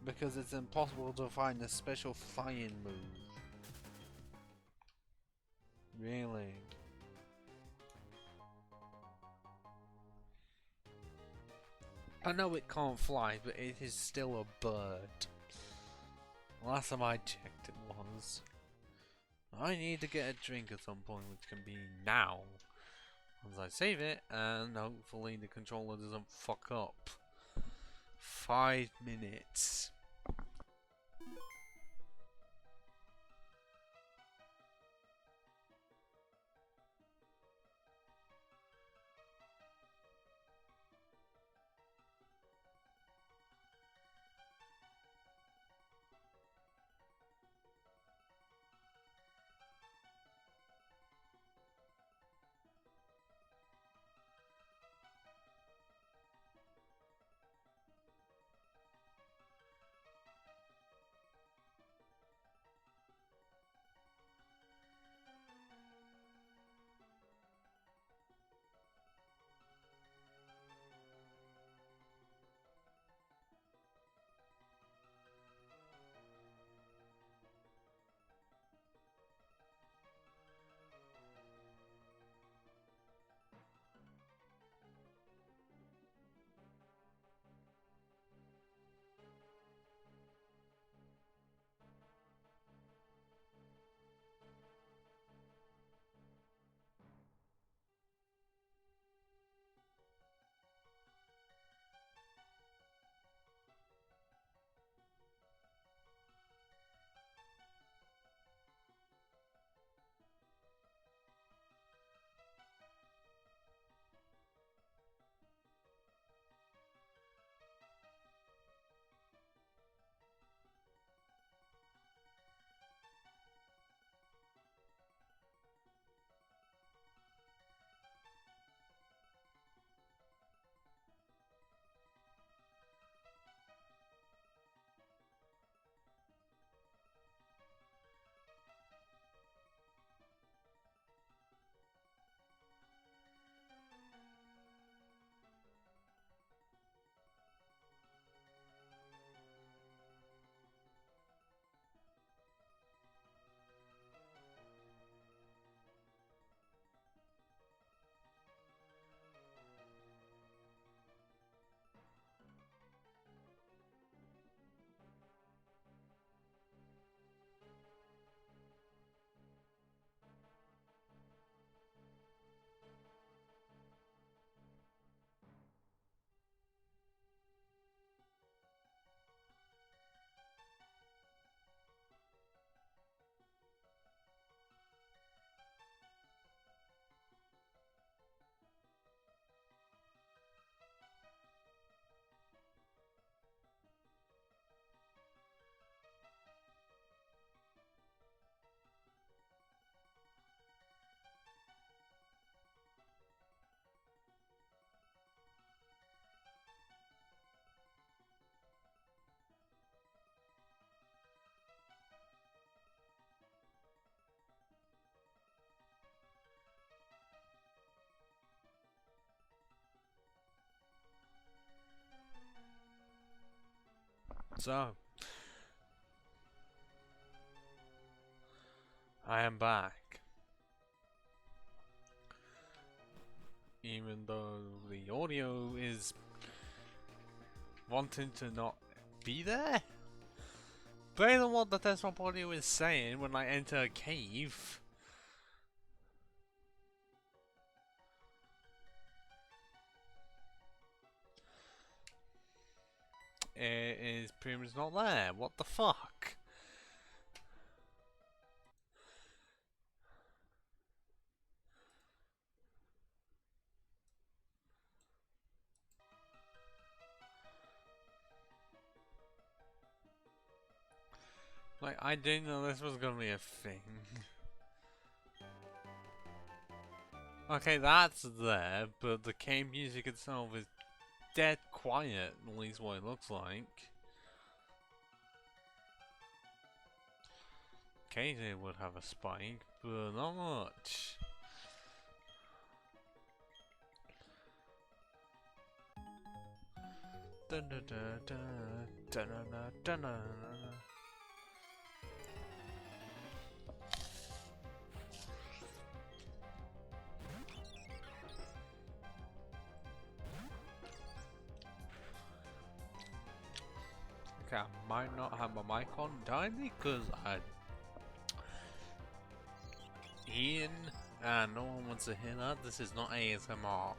Because it's impossible to find a special flying move. Really? I know it can't fly, but it is still a bird. Last time I checked it was. I need to get a drink at some point, which can be now. Once I save it, and hopefully the controller doesn't fuck up. 5 minutes. So, I am back. Even though the audio is wanting to not be there? Based on what the desktop audio is saying when I enter a cave, it is pretty much not there. What the fuck? Like, I didn't know this was gonna be a thing. Okay, that's there, but the game music itself is dead quiet, at least what it looks like. occasionally would have a spike, but not much. Dun dun dun dun dun dun dun dun. Okay, I might not have my mic on entirely because I Ian, no one wants to hear that. This is not ASMR.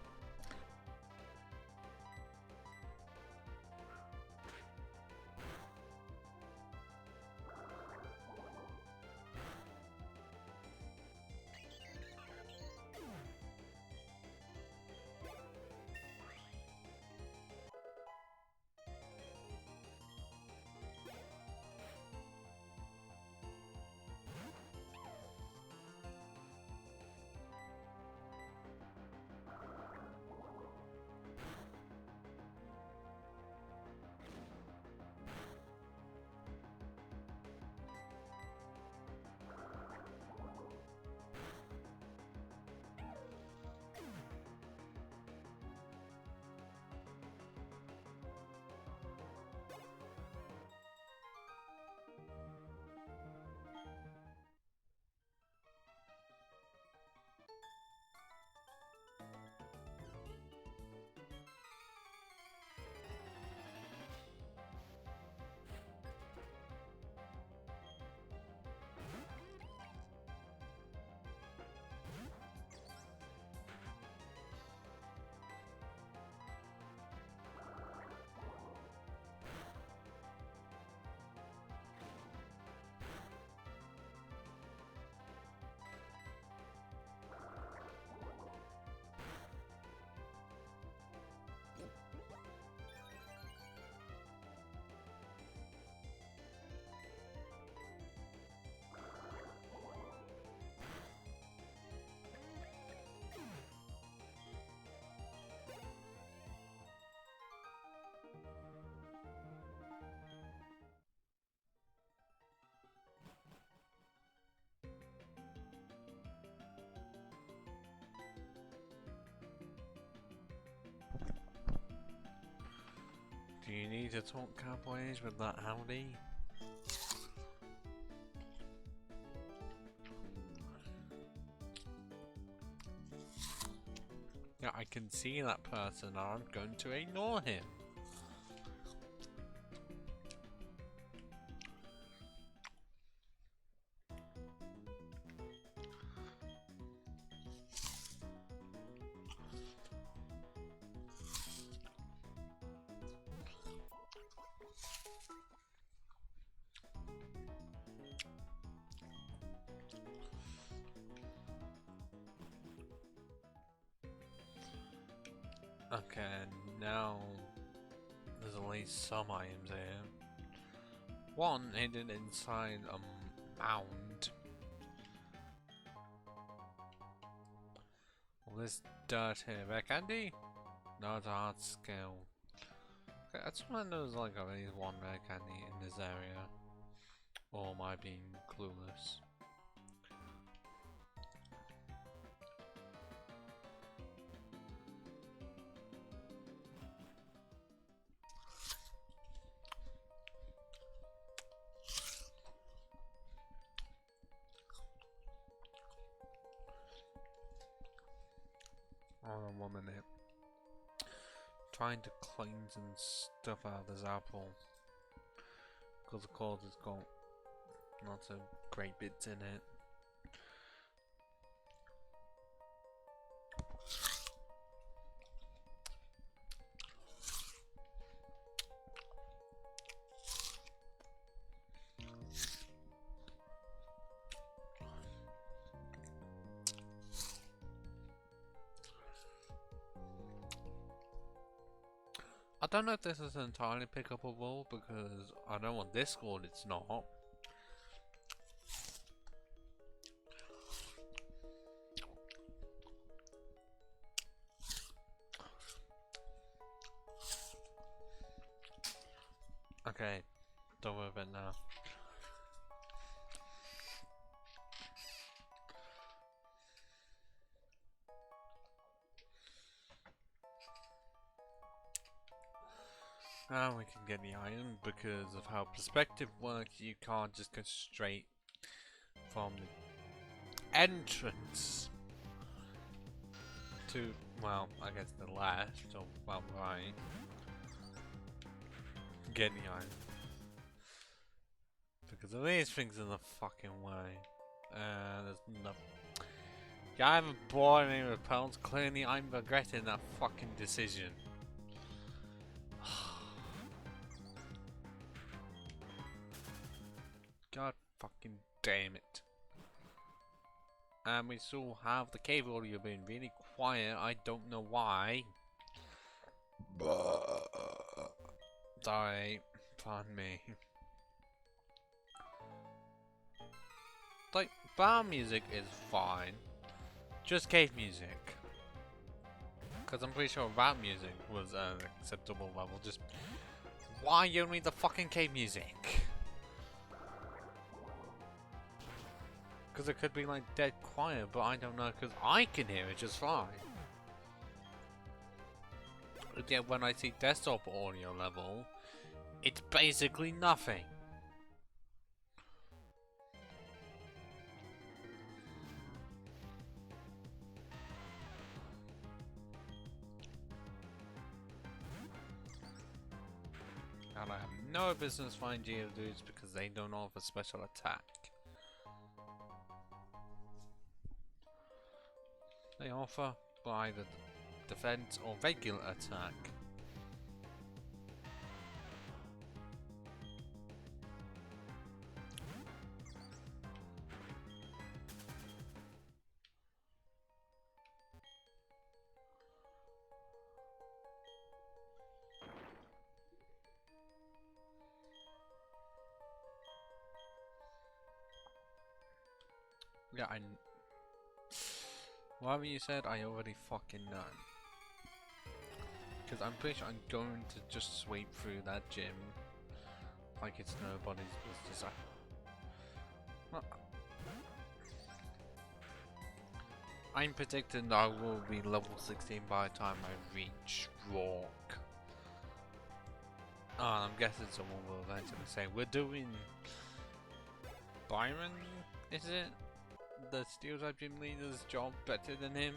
Do you need to talk cowboys with that howdy? Yeah, I can see that person. I'm going to ignore him. Okay, now there's at least some items here. One hidden inside a mound. All this dirt here. Bear candy? No, it's a hard skill. Okay, I just want to know there's like at least one rare candy in this area. Or am I being clueless? Hold on 1 minute. Trying to clean some stuff out of this apple. Because of course it's got lots of great bits in it. I don't know if this is entirely pickupable because I know on Discord it's not. Okay, don't worry about it now. And we can get the iron because of how perspective works. You can't just go straight from the entrance to, well, I guess the left or well right. Get the iron because of these things in the fucking way. There's no. I haven't bought any repels. Clearly, I'm regretting that fucking decision. God fucking damn it. And we still have the cave audio being really quiet. I don't know why. Sorry. Pardon me. Like, bar music is fine. Just cave music. Because I'm pretty sure rap music was an acceptable level. Just, why only the fucking cave music? Because it could be like dead quiet, but I don't know because I can hear it just fine. But yet when I see desktop audio level, it's basically nothing. And I have no business fighting Geodudes because they don't offer special attack. They offer either defense or regular attack. Yeah, whatever you said, I already fucking know. Because I'm pretty sure I'm going to just sweep through that gym like it's nobody's business. I'm predicting I will be level 16 by the time I reach Rock. I'm guessing someone will eventually say, we're doing Byron, is it? The Steel type gym leader's job better than him?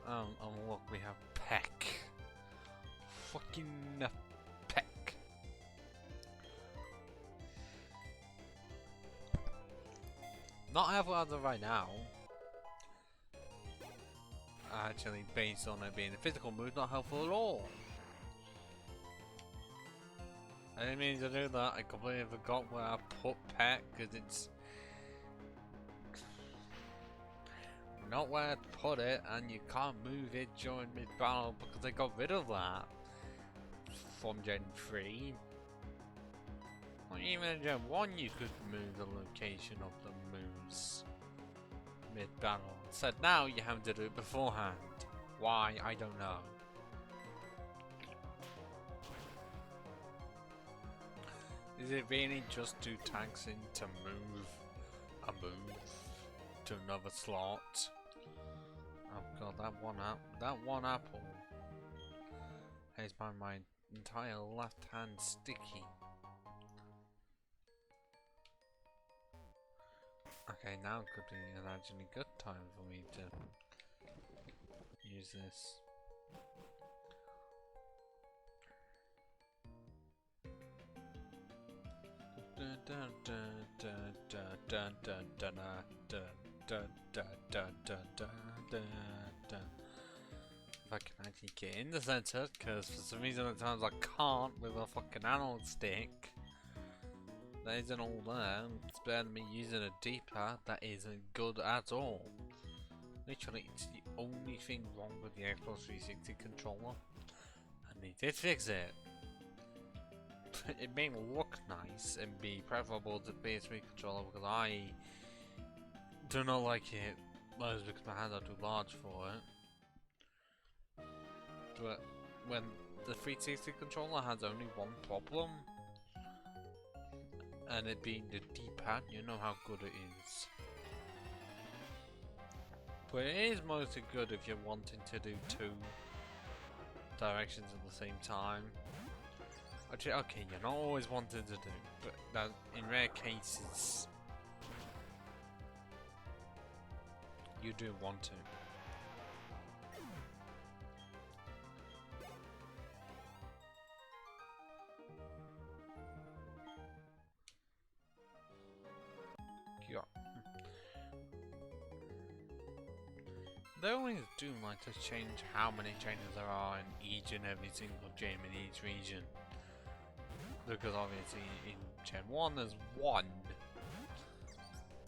Oh look, we have Peck. Fucking Peck. Not helpful as of right now. Actually, based on it being a physical move, not helpful at all. I didn't mean to do that. I completely forgot where I put Peck because it's not where I put it, and you can't move it during mid-battle because they got rid of that from Gen 3. Or even in Gen 1 you could move the location of the moves mid-battle. Instead now you have to do it beforehand. Why? I don't know. Is it really just too taxing to move a move to another slot? Oh god, that one apple has made my entire left hand sticky. Okay, now could be an actually good time for me to use this. If I can actually get in the center, because for some reason at times I can't with a fucking analog stick. That isn't all there. It's better than me using a D-pad that isn't good at all. Literally, it's the only thing wrong with the Xbox 360 controller, and they did fix it. It may look nice and be preferable to the PS3 controller because I do not like it, mostly because my hands are too large for it. But when the 360 controller has only one problem, and it being the D-pad, you know how good it is. But it is mostly good if you're wanting to do two directions at the same time. Okay, you're not always wanting to do, but that in rare cases, you do want to. Yeah. They always do like to change how many trainers there are in each and every single gym in each region. Because obviously in Gen 1 there's 1,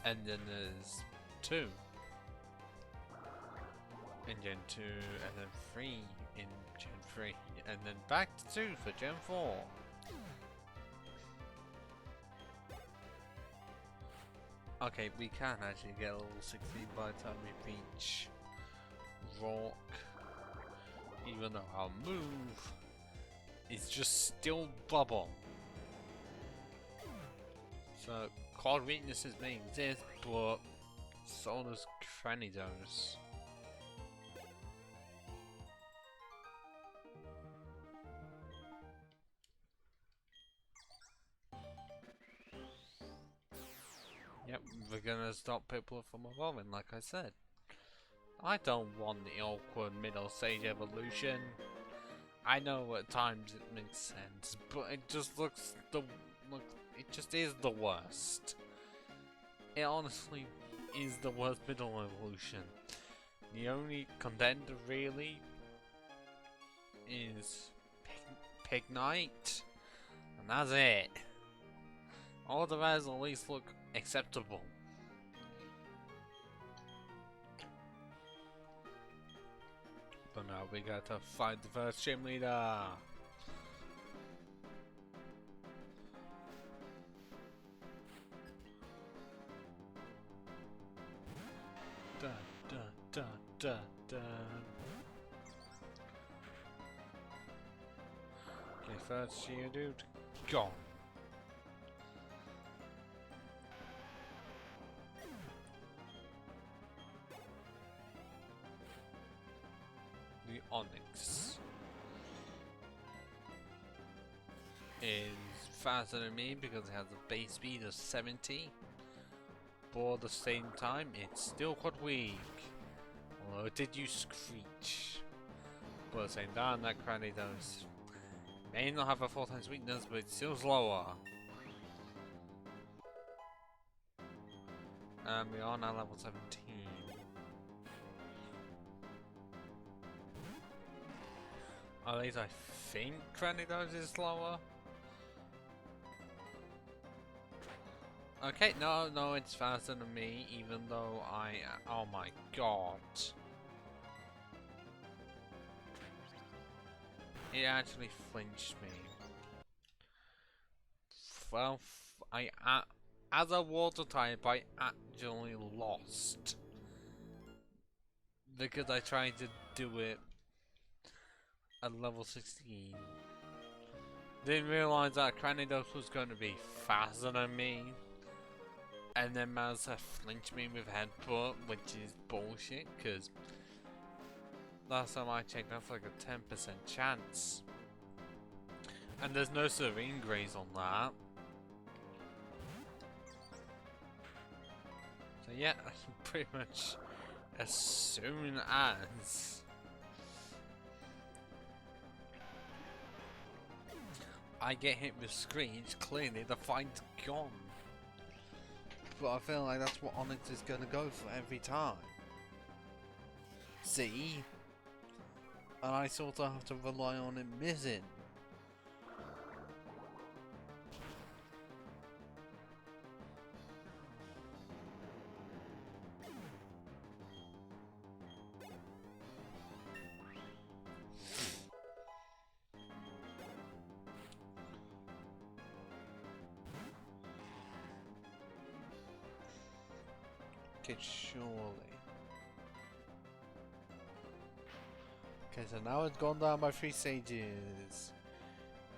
and then there's 2 in Gen 2, and then 3 in Gen 3, and then back to 2 for Gen 4. Okay, we can actually get a level 16 by the time we reach Rock, even though our move is just still bubble. So quad weaknesses may exist, but so does Cranidos. Yep, we're gonna stop people from evolving, like I said. I don't want the awkward middle stage evolution. I know at times it makes sense, but it just it just is the worst. It honestly is the worst middle evolution. The only contender really is Pig Knight, and that's it. All the rest at least look acceptable. But now we gotta find the first gym leader. Dun dun dun dun dun. Okay, first Geodude, gone. The Onyx is faster than me because it has a base speed of 70, but at the same time it's still quite weak. Although it did use Screech, but at the same time that Cranidos may not have a 4 times weakness, but it's still slower. And we are now level 17. At least I think Cranidos is slower. Okay, no, it's faster than me, even though oh my god. It actually flinched me. Well, as a water type, I actually lost. Because I tried to do it at level 16. Didn't realize that Cranidos was going to be faster than me. And then managed to flinch me with headbutt, which is bullshit, because last time I checked that's like a 10% chance. And there's no Serene Grace on that. So yeah, pretty much as soon as I get hit with Screech, clearly the fight's gone. But I feel like that's what Onyx is gonna go for every time. See? And I sort of have to rely on it missing. Okay, surely. Okay, so now it's gone down by 3 stages.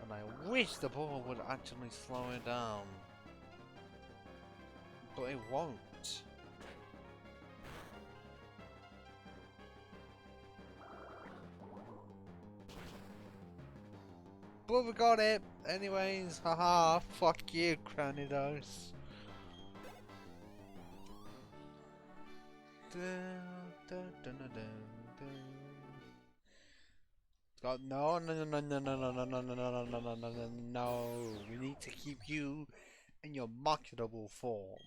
And I wish the ball would actually slow it down. But it won't. But we got it! Anyways, haha, fuck you, Cranidos. God, no, no, no, no, no, no, no, no, no, no, no, no, no, no, no, no, no. We need to keep you in your marketable form.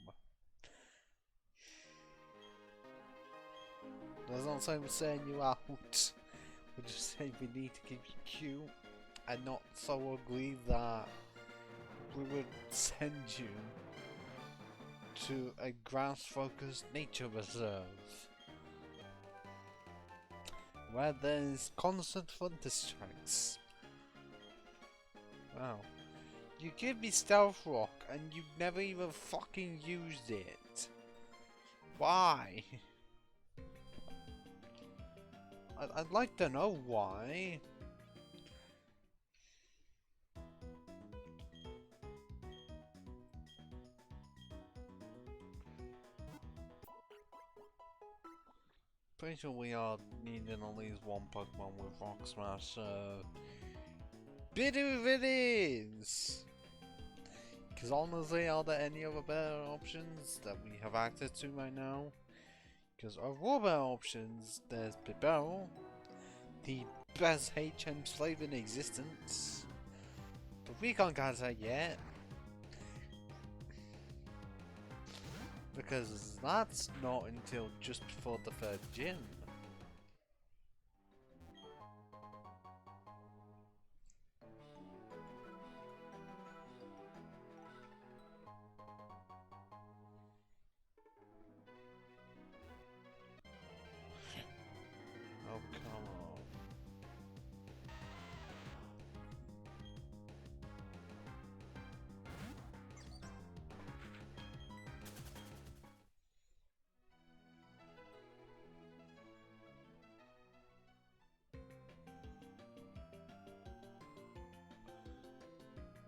That's not saying we're saying you out. We're just saying we need to keep you cute and not so ugly that we would send you to a grass-focused nature reserve where there's constant thunder strikes. Wow. You give me Stealth Rock and you never even fucking used it. Why? I'd like to know why. Pretty sure we are needing at least one Pokemon with Rock Smash, so... Bidoo it is! Because honestly, are there any other better options that we have access to right now? Because overall better options, there's Bibarel, the best HM slave in existence. But we can't get that yet. Because that's not until just before the third gym. Oh, come on.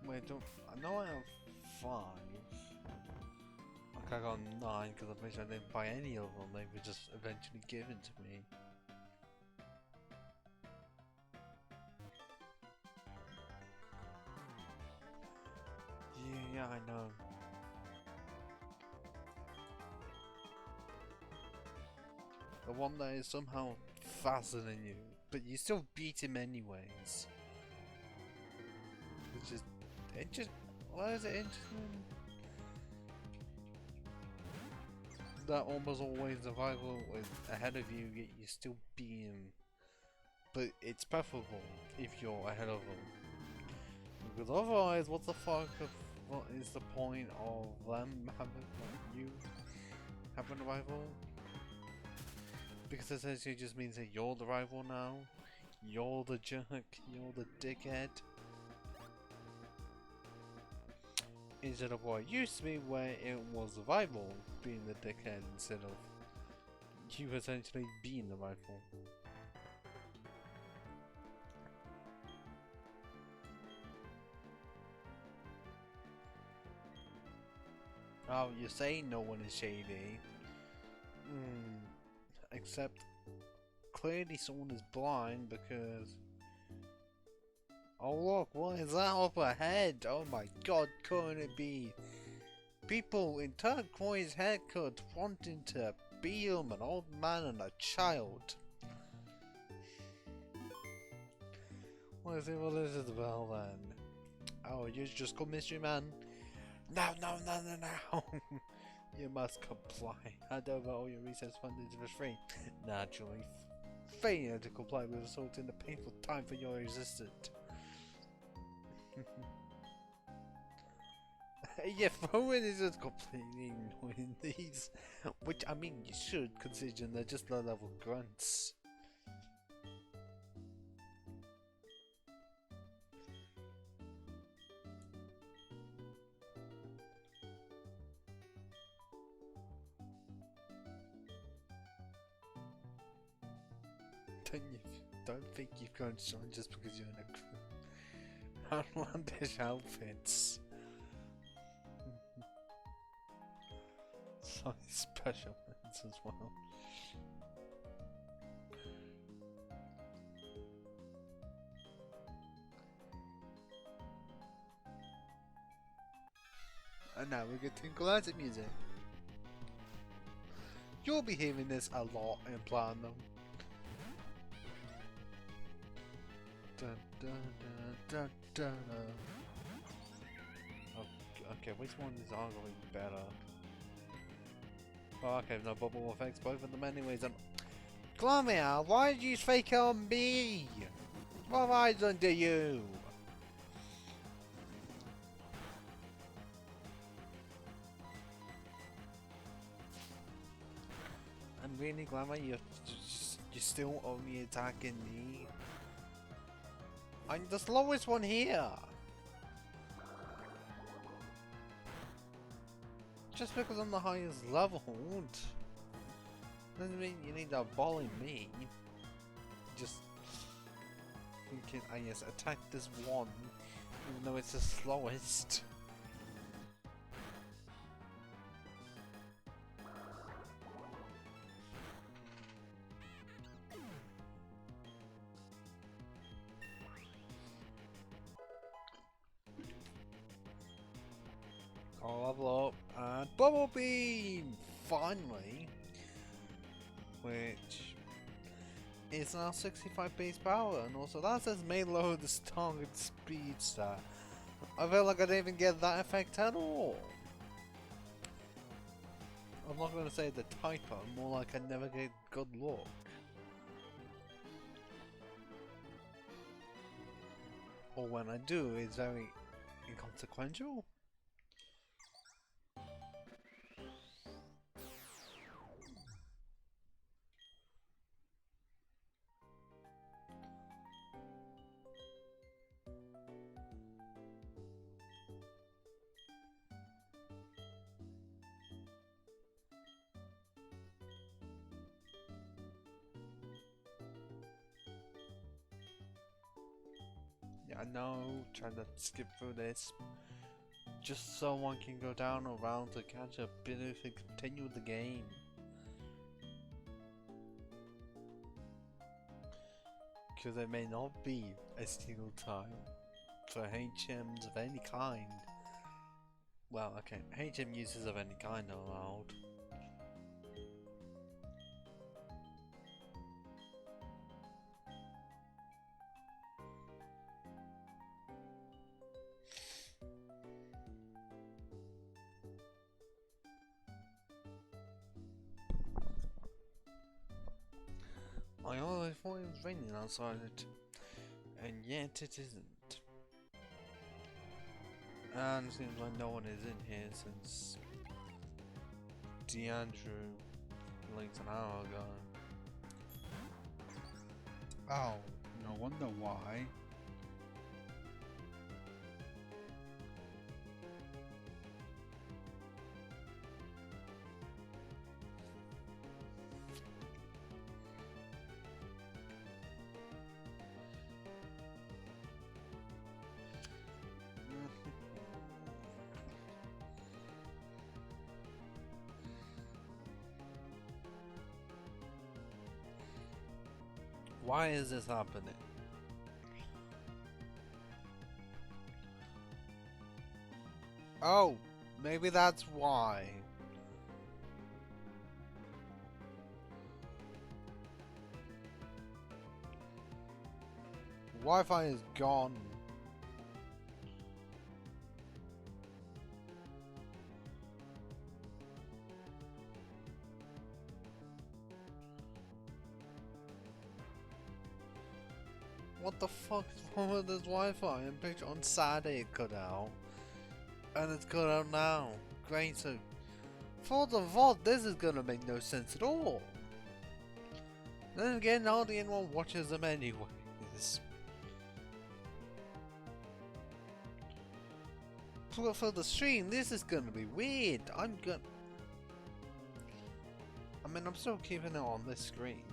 Wait, don't... I know I have 5. Like I got 9 because I'm pretty sure I didn't buy any of them. They were just eventually given to me. Yeah, I know. The one that is somehow faster than you, but you still beat him anyways. Which is... Why is it interesting? That almost always the rival is ahead of you, yet you still beat him. But it's preferable if you're ahead of him. Because otherwise, what the fuck what is the point of them having, like, you having a rival? Because essentially it just means that you're the rival now. You're the jerk, you're the dickhead. Instead of what it used to be where it was the rival being the dickhead instead of you essentially being the rival. Oh, you're saying no one is shady. Except clearly someone is blind because... Oh look, what is that up ahead? Oh my god, couldn't it be? People in turquoise haircuts wanting to beam an old man and a child. What is it about then? Oh, you just called Mystery Man? No, no, no, no, no! You must comply. Hand over all your research funding for free. Naturally, failure to comply will result in the painful time for your existence. Yeah, throwing is just completely ignoring these. Which, I mean, you should, considering they're just low-level grunts. Don't think you've gone shine just because you're in a outlandish outfits. So special ones as well. And now we get classic music. You'll be hearing this a lot in Platinum. Dun, dun, dun, dun, dun. Okay, which one is arguably better? Oh, okay, no bubble effects, both of them anyways. Glomia, why did you fake on me? What have I done to you? I'm really glad you're still only attacking me. I'm the slowest one here. Just because I'm the highest level doesn't mean you need to bully me. Just thinking, yes, attack this one, even though it's the slowest. I'll level up and Bubble Beam! Finally! Which is now 65 base power, and also that says may lower the target speed stat. I feel like I didn't even get that effect at all. I'm not going to say the typo, more like I never get good luck. Or when I do, it's very inconsequential. Yeah, I know, trying to skip through this, just so one can go down around to catch a bit of and continue the game. Because there may not be a single time for HMs of any kind. Well, okay, HM uses of any kind are allowed. I always thought it was raining outside it, and yet it isn't. And it seems like no one is in here since DeAndrew leaked an hour ago. Oh, no wonder why. Why is this happening? Oh, maybe that's why. Wi-Fi is gone. What the fuck is wrong with this Wi-Fi? I'm pretty sure on Saturday it cut out. And it's cut out now. Great, so for the VOD, this is gonna make no sense at all. Then again, hardly anyone watches them anyways. For the stream, this is gonna be weird. I mean, I'm still keeping it on this screen.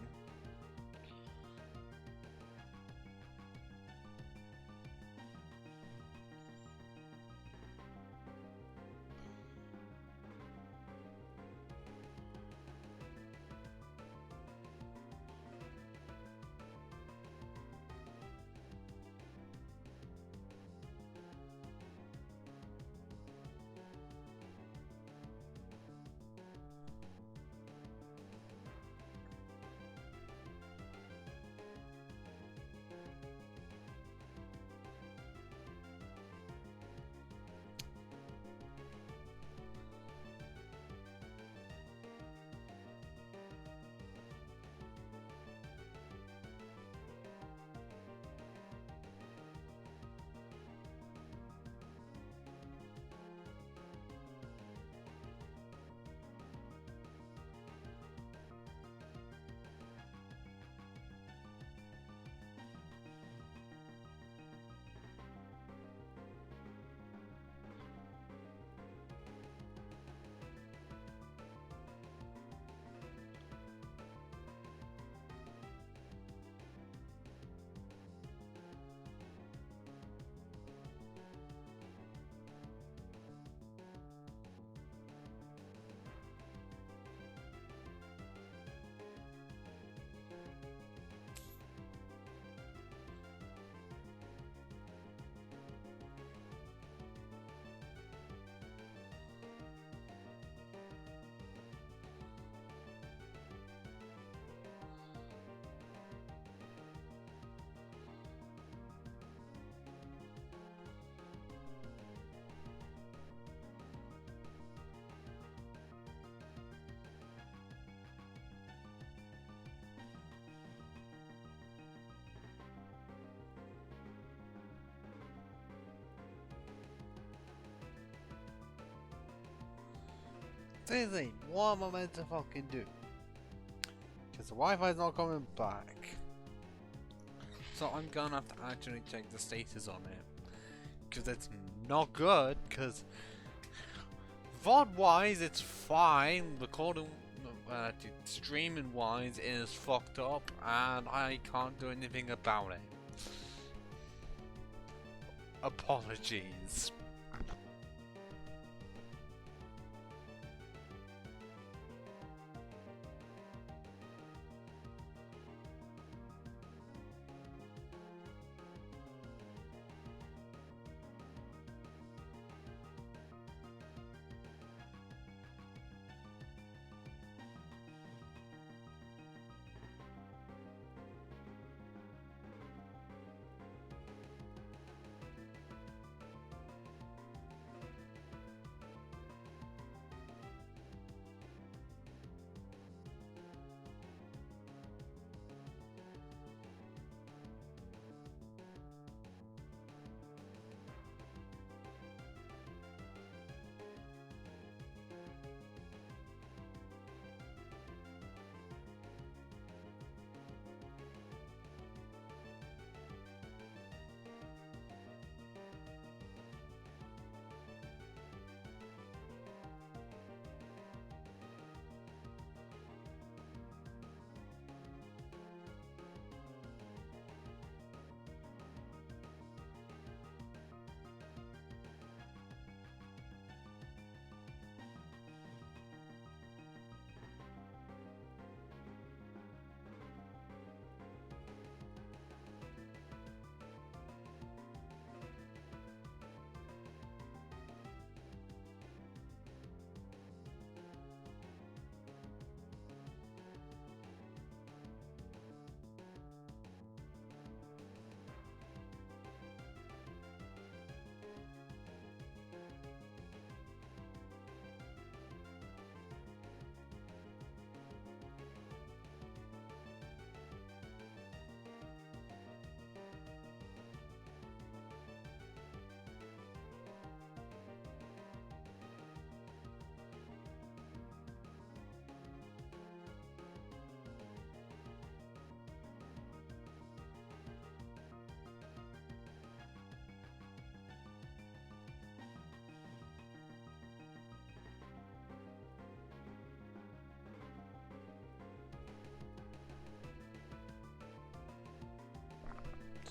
Seriously, what am I meant to fucking do? Because the Wi-Fi's not coming back. So I'm gonna have to actually check the status on it. Because it's not good, because VOD wise it's fine, recording, streaming wise it is fucked up, and I can't do anything about it. Apologies.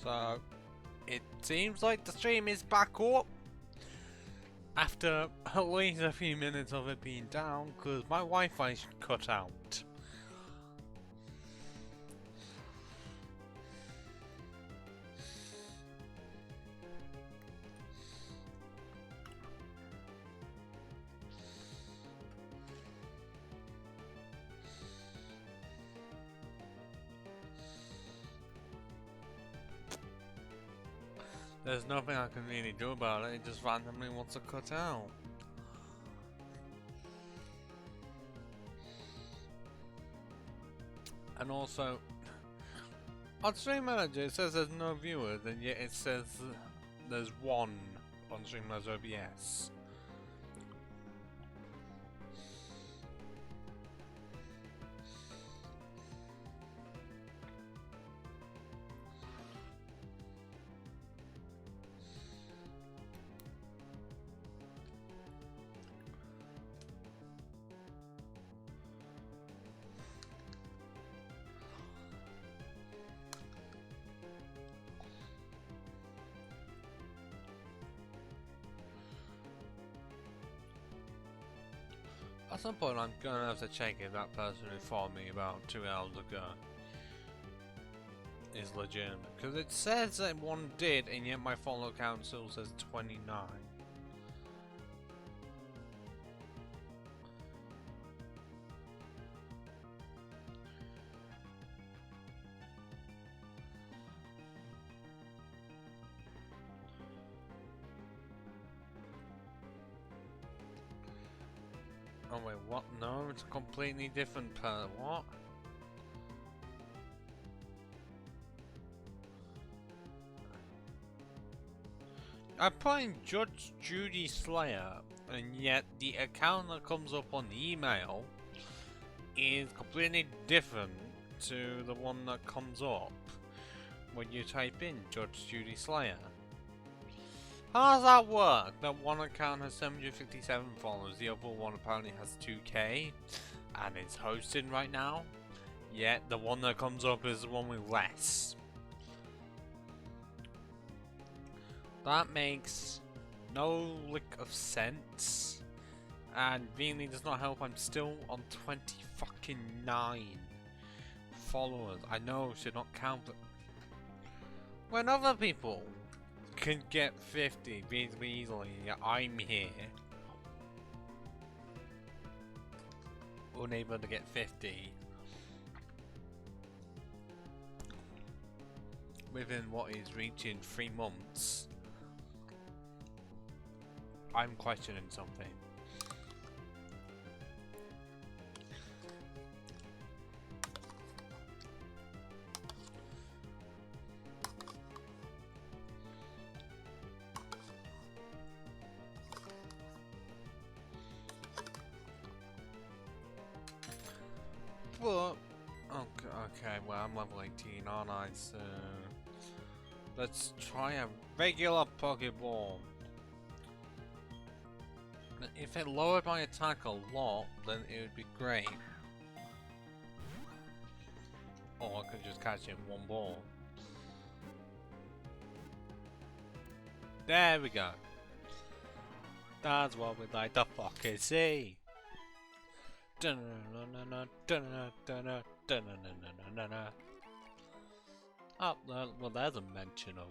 So, it seems like the stream is back up after at least a few minutes of it being down, because my Wi-Fi cut out. There's nothing I can really do about it, it just randomly wants to cut out. And also, on Stream Manager it says there's no viewers, and yet it says there's one on Stream Manager OBS. At some point I'm gonna have to check if that person who informed me about 2 hours ago is legitimate. Because it says that one did, and yet my follow count still says 29. Oh wait, what? No, it's a completely different what? I'm playing Judge Judy Slayer, and yet the account that comes up on the email is completely different to the one that comes up when you type in Judge Judy Slayer. How does that work? That one account has 757 followers, the other one apparently has 2k, and it's hosted right now, yet the one that comes up is the one with less. That makes no lick of sense, and really does not help. I'm still on 29 followers. I know it should not count, but when other people can get 50 reasonably easily, I'm here unable to get 50 within what is reaching 3 months. I'm questioning something. But okay, well I'm level 18, aren't I? So let's try a regular Pokeball. If it lowered my attack a lot, then it would be great. Or I could just catch it in one ball. There we go. That's what we'd like to fucking see. Oh, well, there's a mention of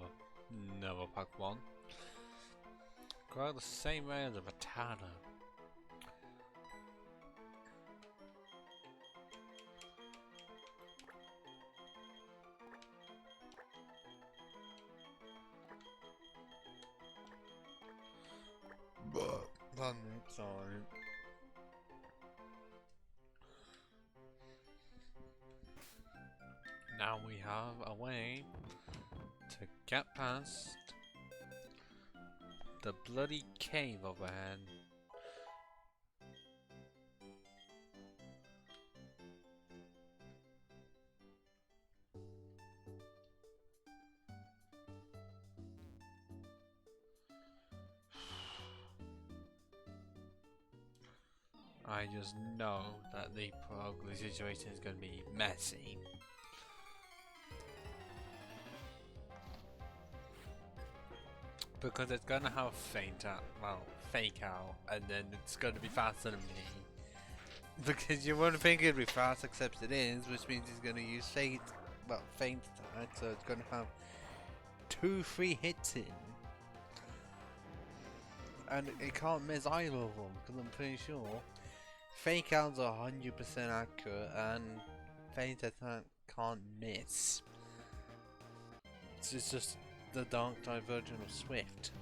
another Pokemon. Grow the same way as a Rattata. Sorry. Now we have a way to get past the bloody cave overhead. I just know that the Poggle situation is going to be messy. Because it's going to have fake out, and then it's going to be faster than me. Because you wouldn't think it'd be fast, except it is, which means he's going to use feint attack, so it's going to have 2 free hits in. And it can't miss either of them, because I'm pretty sure fake outs are 100% accurate, and feint attack can't miss. It's just the dark type version of Swift.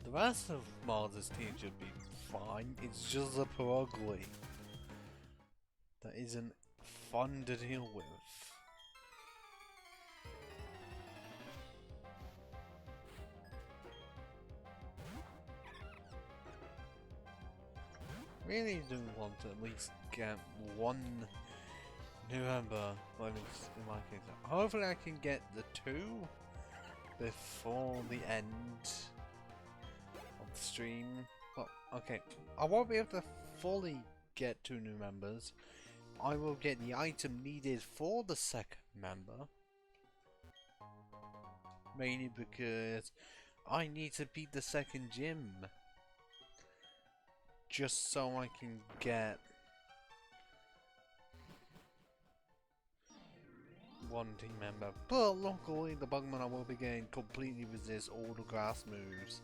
The rest of Mars' team should be fine. It's just the Poggle that isn't fun to deal with. Really do want to at least get one November, well, at least in my case. Hopefully I can get the 2 before the end of the stream. Well, okay, I won't be able to fully get 2 new members. I will get the item needed for the 2nd member. Mainly because I need to beat the 2nd gym. Just so I can get 1 team member. But luckily the Bugman I will be getting completely resists all the grass moves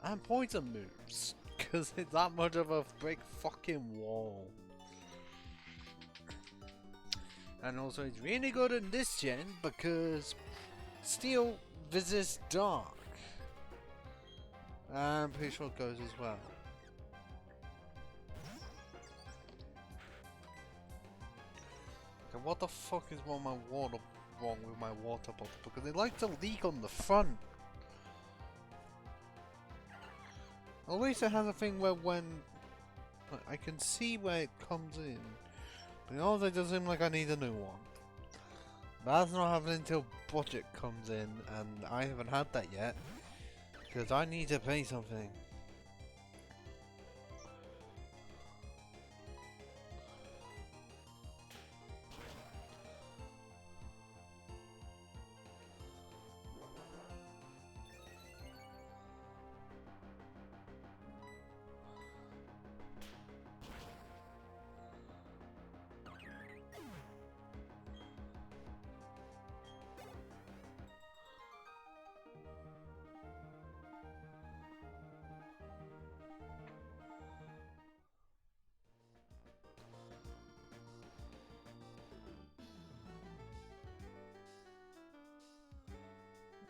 and poison moves, because it's that much of a brick fucking wall. And also it's really good in this gen because Steel resists Dark. I'm pretty sure it goes as well. Okay, what the fuck is wrong with my water bottle? Because they like to leak on the front. At least it has a thing where when I can see where it comes in, but it also does seem like I need a new one. That's not happening until budget comes in, and I haven't had that yet because I need to pay something.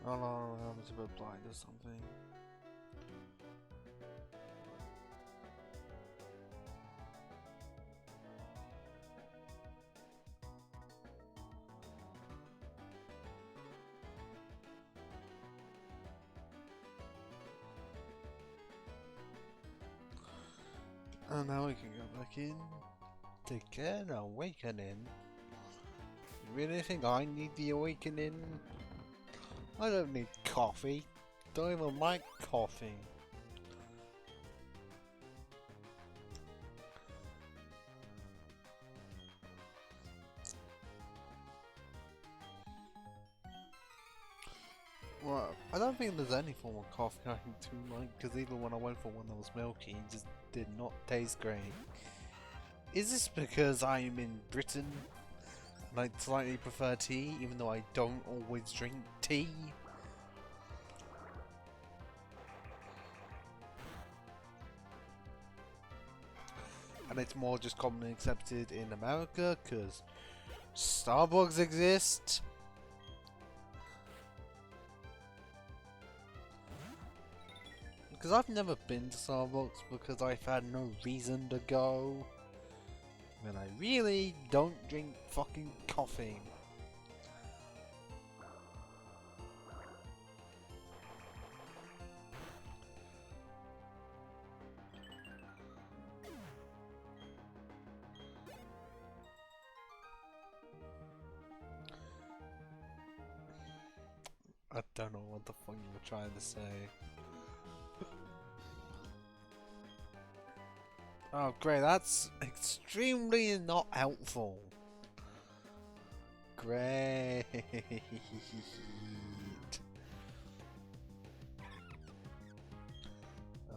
Oh no, I'm having to reply to something. And now we can go back in to get an awakening. You really think I need the awakening? I don't need coffee. Don't even like coffee. Well, I don't think there's any form of coffee I do like, because even when I went for one that was milky, it just did not taste great. Is this because I'm in Britain and I slightly prefer tea, even though I don't always drink tea? And it's more just commonly accepted in America, because Starbucks exists. Because I've never been to Starbucks because I've had no reason to go. And I really don't drink fucking coffee. I don't know what the fuck you were trying to say. Oh great, that's extremely not helpful. Great. And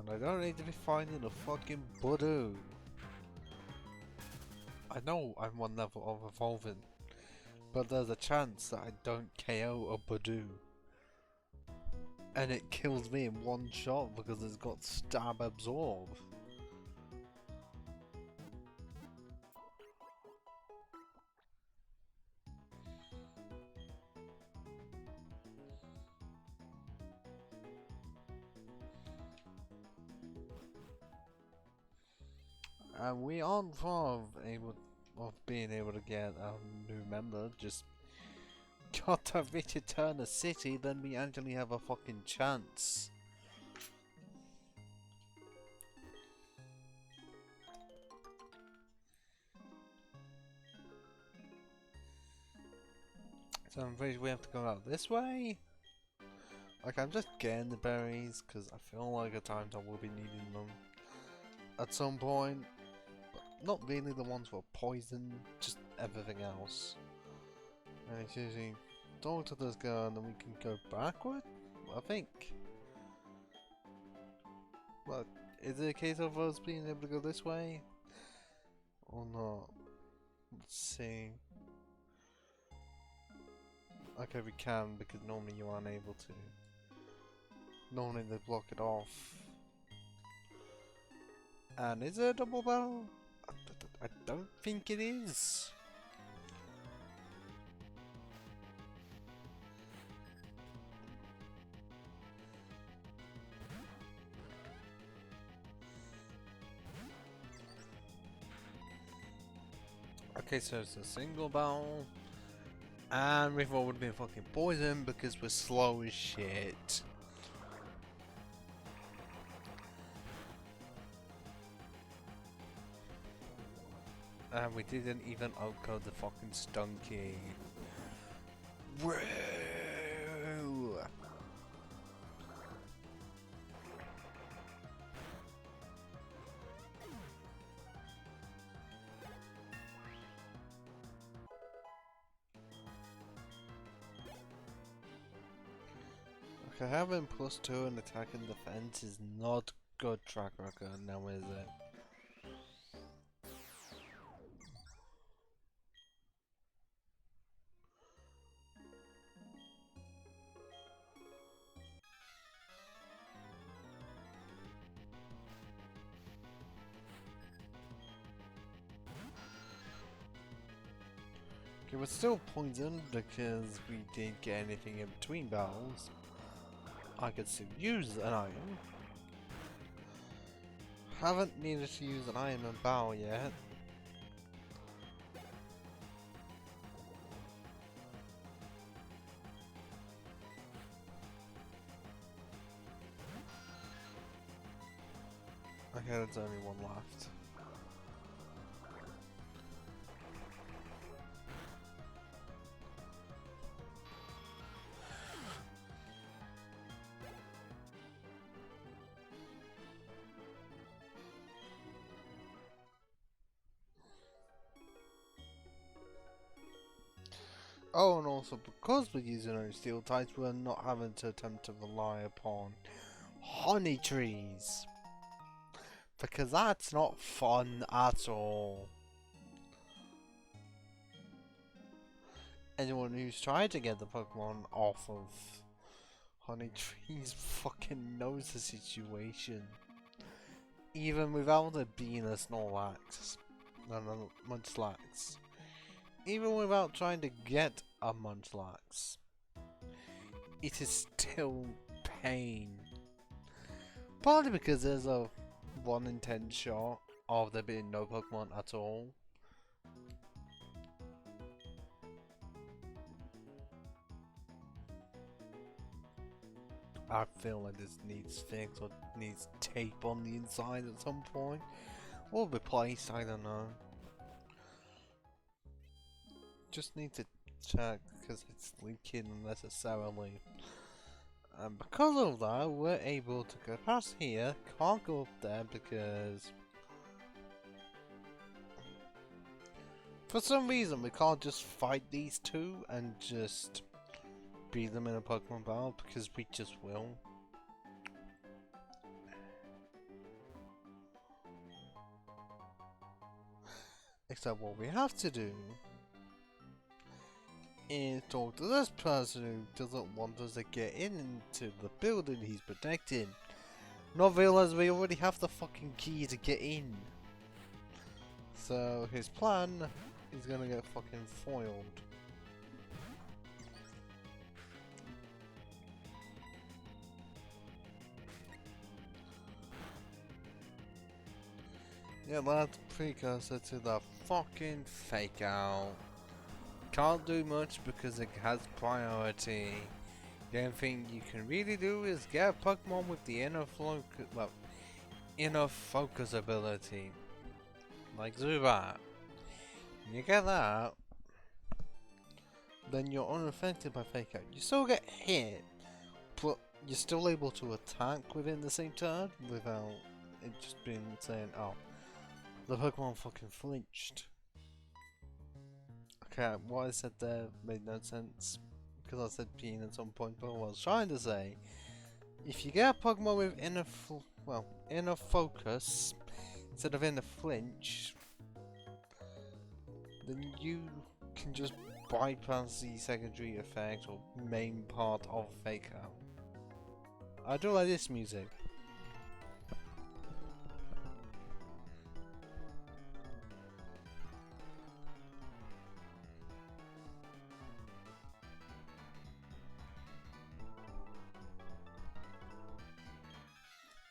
I don't need to be finding a fucking Budu. I know I'm one level of evolving, but there's a chance that I don't KO a Budu. And it kills me in one shot because it's got stab absorb. And we aren't far of being able to get a new member. Just gotta return a city, then we actually have a fucking chance. So I'm afraid we have to go out this way. Like, I'm just getting the berries because I feel like at times I will be needing them at some point. But not really the ones for poison, just everything else. And it's usually talk to this guy and then we can go backward, I think. But is it a case of us being able to go this way? Or not? Let's see. Okay, we can, because normally you aren't able to. Normally they block it off. And is it a double barrel? I don't think it is. Okay, so it's a single barrel. And we thought it would be fucking poison because we're slow as shit. And we didn't even outcode the fucking Stunky. Woo! Okay, having +2 in attack and defense is not good track record now, is it? Okay, we're still poisoned because we didn't get anything in between battles. I could still use an item. Haven't needed to use an item in battle yet. Okay, there's only one left. Oh, and also because we're using only steel types, we're not having to attempt to rely upon honey trees. Because that's not fun at all. Anyone who's tried to get the Pokemon off of honey trees fucking knows the situation. Even without it being a Snorlax. No, Munchlax. Even without trying to get a Munchlax, it is still pain. Partly because there's a 1 in 10 shot of there being no Pokemon at all. I feel like this needs fixed or needs tape on the inside at some point. Or replaced, I don't know. Just need to check because it's leaking unnecessarily. And because of that, we're able to go past here. Can't go up there because for some reason we can't just fight these two and just beat them in a Pokemon battle, because we just will. Except what we have to do is talk to this person who doesn't want us to get into the building he's protecting. Not realize we already have the fucking key to get in. So his plan is gonna get fucking foiled. Yeah, that's precursor to the fucking fake out. Can't do much because it has priority. The only thing you can really do is get a Pokemon with the inner focus ability. Like Zubat. When you get that, then you're unaffected by fake out. You still get hit, but you're still able to attack within the same turn without it just being saying, oh, the Pokemon fucking flinched. Okay, what I said there made no sense because I said being at some point, but what I was trying to say, if you get a Pokemon with inner focus instead of inner flinch, then you can just bypass the secondary effect or main part of Fake Out. I do like this music.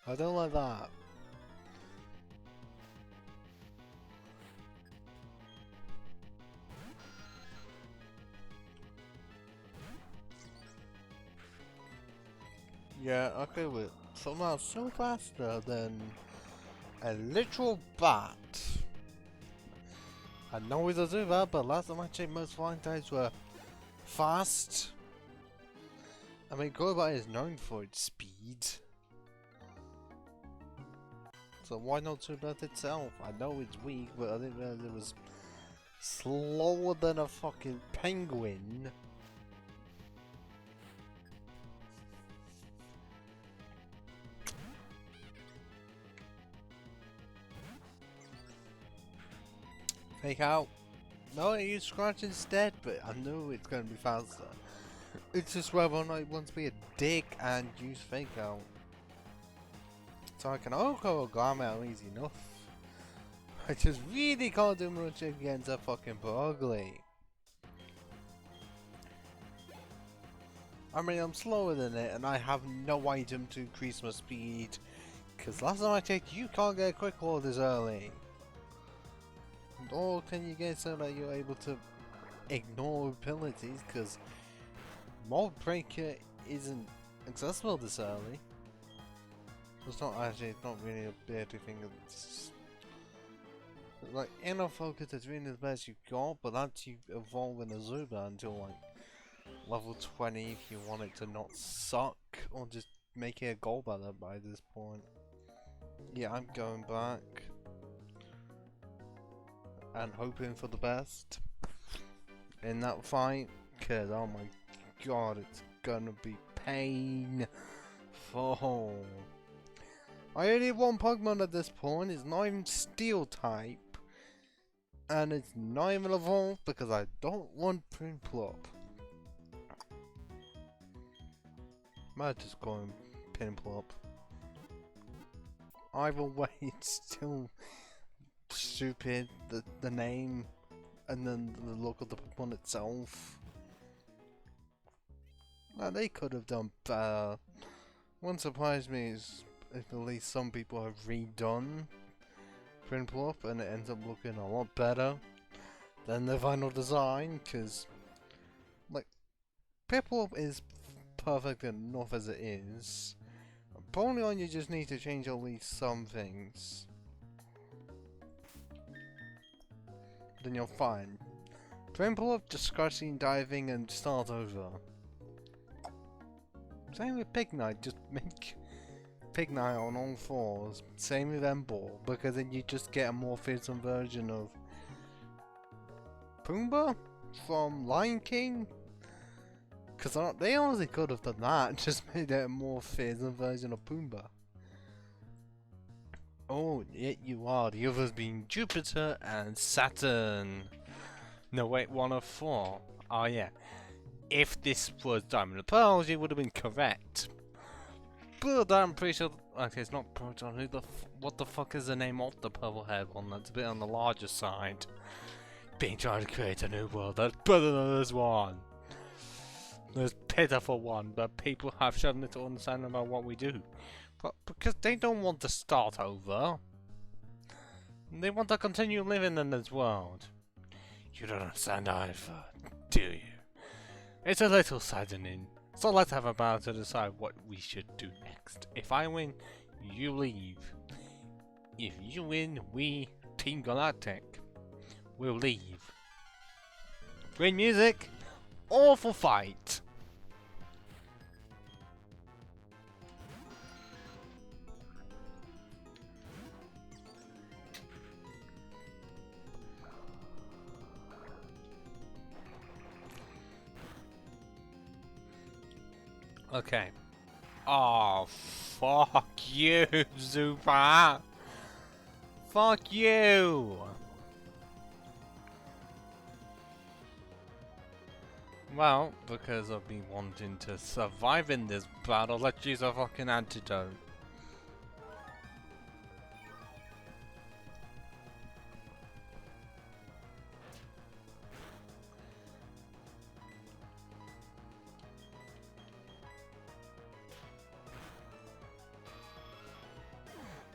I don't like that. Yeah, okay, but somehow so faster than a literal bat. I know it's a Zuba, but last time I checked, most flying types were fast. I mean, Golbat is known for its speed. So why not Zubat itself? I know it's weak, but I didn't realize it was slower than a fucking penguin. Fake out. No, I use Scratch instead, but I know it's going to be faster. It's just whether or not it wants to be a dick and use Fake out. So I can Oko Garmel easy enough. I just really can't do much against a fucking Bugly. I mean, I'm slower than it, and I have no item to increase my speed. Because last time I checked, you can't get quick claw this early. Or can you get so that you're able to ignore abilities? Because Mold Breaker isn't accessible this early. It's not actually, it's not really a bad thing. It's like Inner Focus is really the best you've got, but that's you evolving a Zuba until like level 20 if you want it to not suck, or just make it a goal battle by this point. Yeah, I'm going back and hoping for the best in that fight, cause oh my god, it's gonna be painful. I only have one Pokemon at this point. It's not even Steel type, and it's not even evolved because I don't want Prinplup. Might just call him Prinplup. Either way, it's still stupid, the name and then the look of the Pokemon itself. Well, they could have done better. What surprised me is if at least some people have redone Prinplup and it ends up looking a lot better than the final design, because like Prinplup is perfect enough as it is. Pokemon, you just need to change at least some things. Then you're fine. Prinplup, just scratching, diving, and start over. Same with Pignite, just make Pignite on all fours. Same with Emboar, because then you just get a more fearsome version of Pumbaa from Lion King. Because they honestly could have done that, just made it a more fearsome version of Pumbaa. Oh, yet you are. The others being Jupiter and Saturn. No, wait, one of four. Oh, yeah. If this was Diamond and Pearls, it would have been correct. But I'm pretty sure. Okay, it's not Proton. What the fuck is the name of the purple haired one? That's a bit on the larger side. Being trying to create a new world that's better than this one. This pitiful one, but people have shown little understanding about what we do. But because they don't want to start over. They want to continue living in this world. You don't understand either, do you? It's a little saddening. So let's have a battle to decide what we should do next. If I win, you leave. If you win, we, Team Galactic, will leave. Great music, awful fight. Okay. Oh, fuck you, Zuba. Fuck you. Well, because I've been wanting to survive in this battle, let's use a fucking antidote.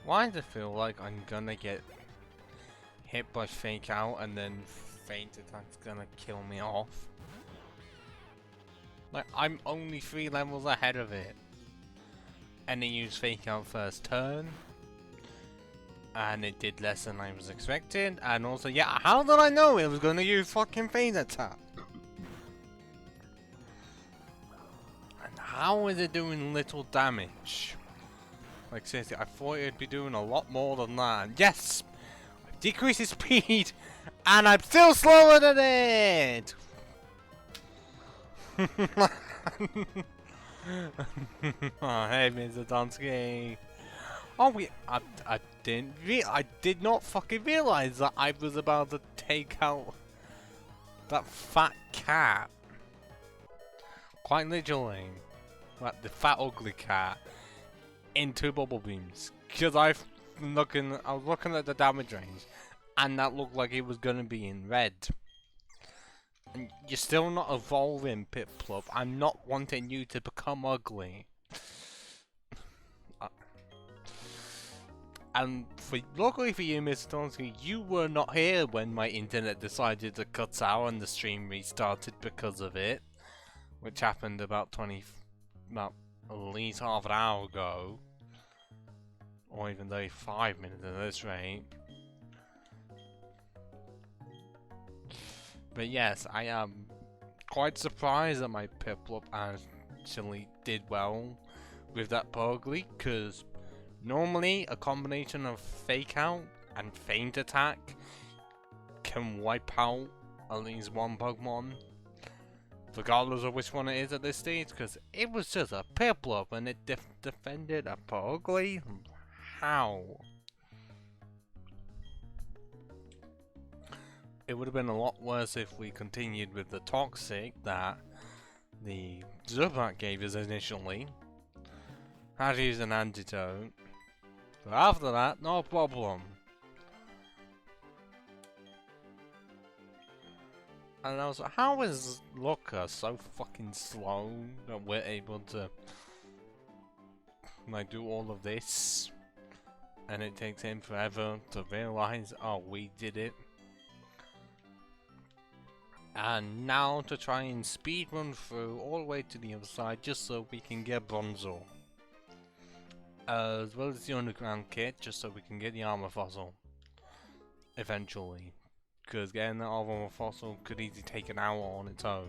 Why does it feel like I'm gonna get hit by Fake Out and then Faint Attack's gonna kill me off? Like, I'm only 3 levels ahead of it. And they use Fake Out first turn. And it did less than I was expecting. And also, yeah, how did I know it was going to use fucking phase attack? And how is it doing little damage? Like seriously, I thought it'd be doing a lot more than that. And yes! I've decreased its speed! And I'm still slower than it! Oh, hey, Mr. Donsky. Oh wait, I did not fucking realize that I was about to take out that fat cat. Quite literally, like the fat ugly cat, into bubble beams. Cause I was looking at the damage range, and that looked like it was gonna be in red. And you're still not evolving, Piplup. I'm not wanting you to become ugly. And luckily for you, Mr. Donsky, you were not here when my internet decided to cut out and the stream restarted because of it. Which happened about at least half an hour ago. Or even though 5 minutes at this rate. But yes, I am quite surprised that my Piplup actually did well with that Pugly, because normally a combination of Fake Out and Feint Attack can wipe out at least one Pokemon, regardless of which one it is at this stage, because it was just a Piplup and it defended a Pugly? How? It would have been a lot worse if we continued with the Toxic that the Zubat gave us initially. Had to use an antidote. But after that, no problem. And I was like, how is Looker so fucking slow that we're able to like do all of this? And it takes him forever to realize, oh, we did it. And now to try and speedrun through all the way to the other side just so we can get Bronzor. As well as the underground kit, just so we can get the armor fossil. Eventually. Because getting the armor fossil could easily take an hour on its own.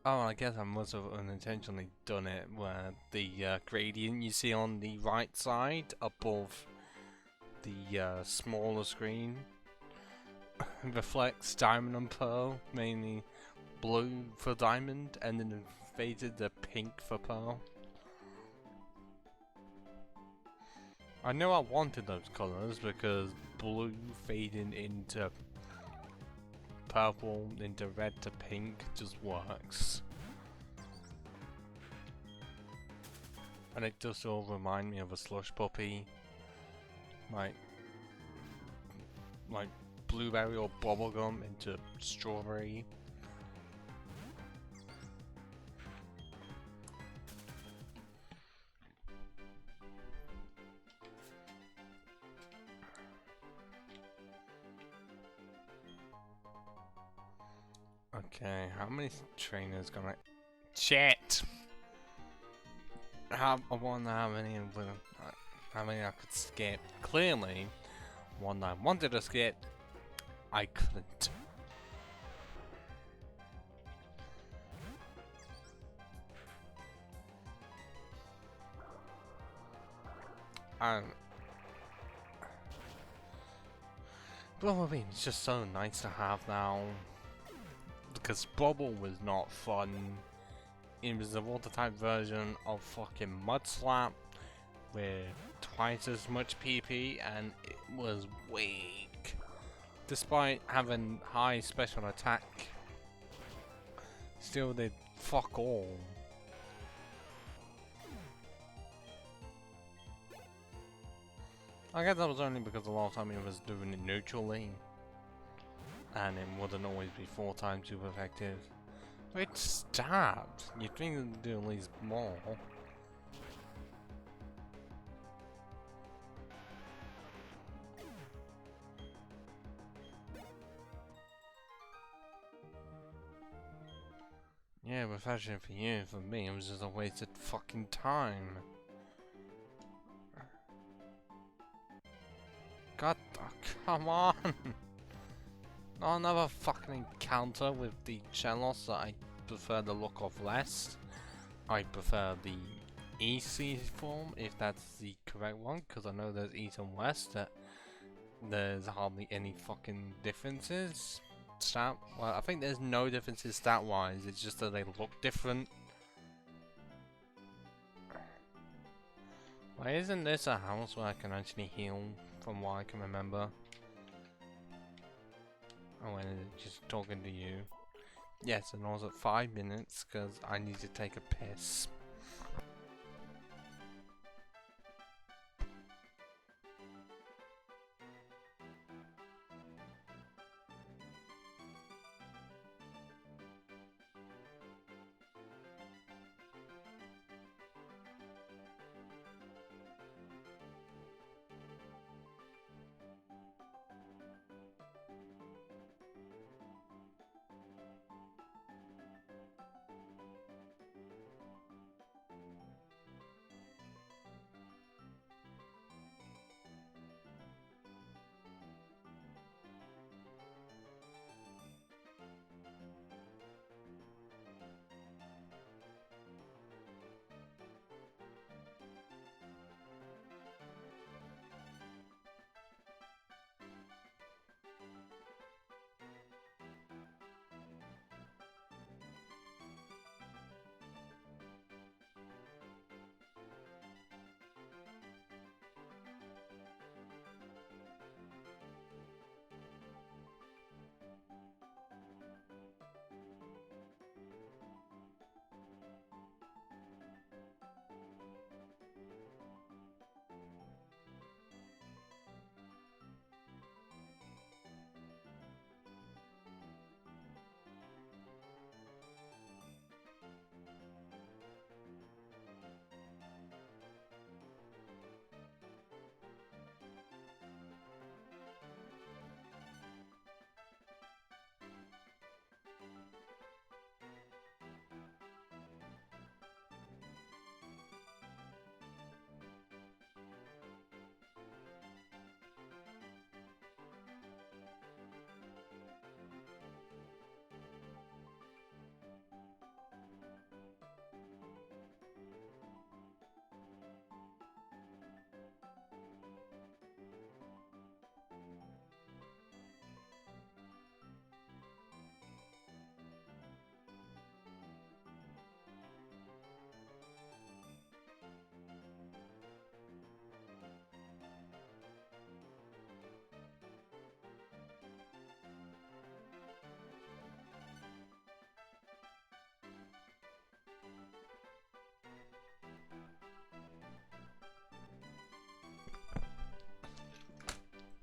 Oh, I guess I must have unintentionally done it where the gradient you see on the right side above the smaller screen reflects diamond and pearl, mainly blue for diamond, and then faded the pink for pearl. I know I wanted those colours because blue fading into purple into red to pink just works. And it does all remind me of a slush puppy. Like blueberry or bubblegum into strawberry. Okay, how many trainers gonna... Shit! I wonder how many I could skip. Clearly, one I wanted to skip, I couldn't. Bubble Beam is just so nice to have now. Because Bubble was not fun. It was the water type version of fucking Mud Slap with twice as much PP and it was weak. Despite having high special attack, still did fuck all. I guess that was only because a lot of time it was doing it neutrally. And it wouldn't always be 4 times super effective. But it stabbed. You'd think it would do at least more. Yeah, but fortunately for you, for me, it was just a wasted fucking time. God, oh, come on! Not another fucking encounter with the Chelos that I prefer the look of less. I prefer the EC form, if that's the correct one, because I know there's East and West that there's hardly any fucking differences. Well, I think there's no differences stat-wise, it's just that they look different. Why isn't this a house where I can actually heal, from what I can remember? Oh, and just talking to you. Yes, and I was at 5 minutes, because I need to take a piss.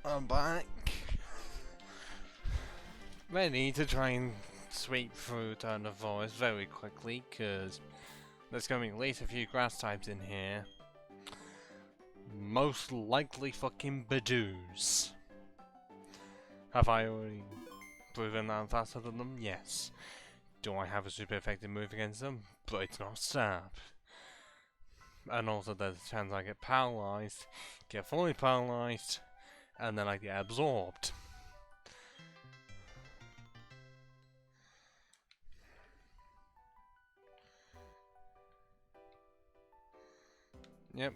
I'm back. Ready to try and sweep through Turn the Forest very quickly, because there's going to be at least a few grass types in here. Most likely fucking Badoos. Have I already proven that I'm faster than them? Yes. Do I have a super effective move against them? But it's not stab. And also there's a chance I get paralyzed, get fully paralyzed, and then I get absorbed. Yep,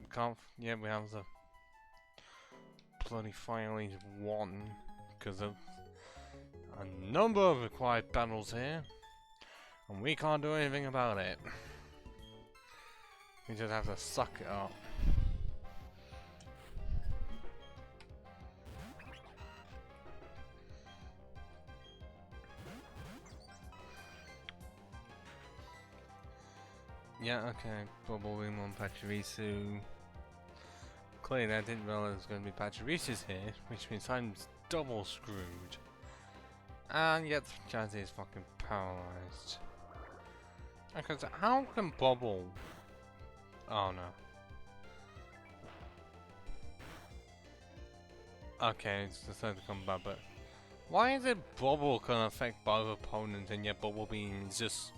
yep, we have the bloody finally won because of a number of required battles here, and we can't do anything about it. We just have to suck it up. Yeah, okay, Bubble Wing on Pachirisu. Clearly I didn't realize there was going to be Pachirisus here, which means I'm double screwed. And yet Jazzy is fucking paralyzed. Okay, so how can Bubble... Oh no. Okay, it's decided to come back, but... Why is it Bubble can affect both opponents and yet Bubble Bean is just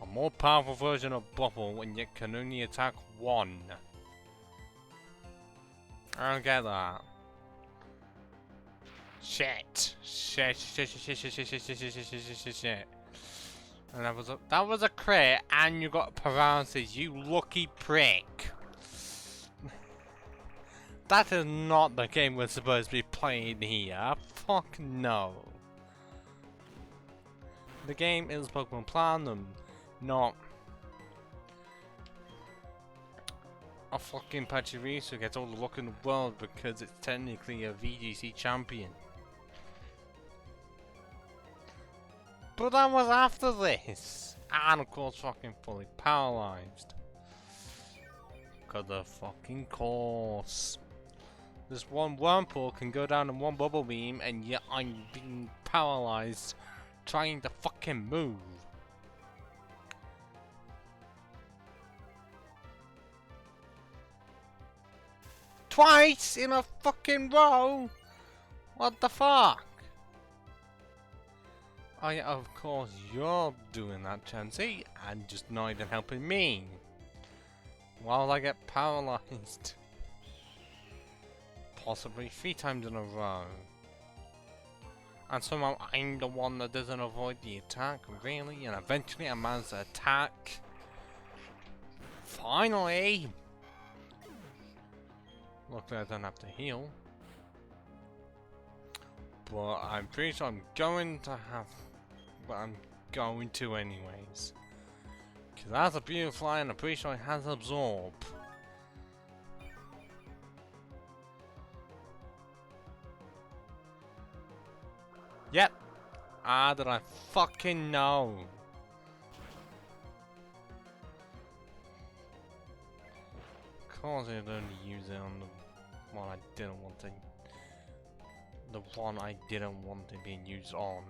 A more powerful version of Bubble and yet can only attack one. I don't get that. Shit. Shit. And that was a crit and you got paralysis, you lucky prick. That is not the game we're supposed to be playing here. Fuck no. The game is Pokemon Platinum, not a fucking Pachirisu who gets all the luck in the world because it's technically a VGC champion. But that was after this. And of course fucking fully paralyzed. Cause of fucking course. This one Wurmple can go down in one bubble beam and yet I'm being paralyzed trying to fucking move. Twice in a fucking row? What the fuck? Oh yeah, of course you're doing that, Chansey, and just not even helping me. While I get paralyzed. Possibly 3 times in a row. And somehow I'm the one that doesn't avoid the attack, really? And eventually I manage to attack. Finally! Luckily I don't have to heal. But I'm pretty sure I'm going to have... But I'm going to anyways. Because that's a beautiful and I'm pretty sure it has Absorb. Yep. Ah, did I fucking know? Of course I'd only use it on the one I didn't want to. The one I didn't want to be used on.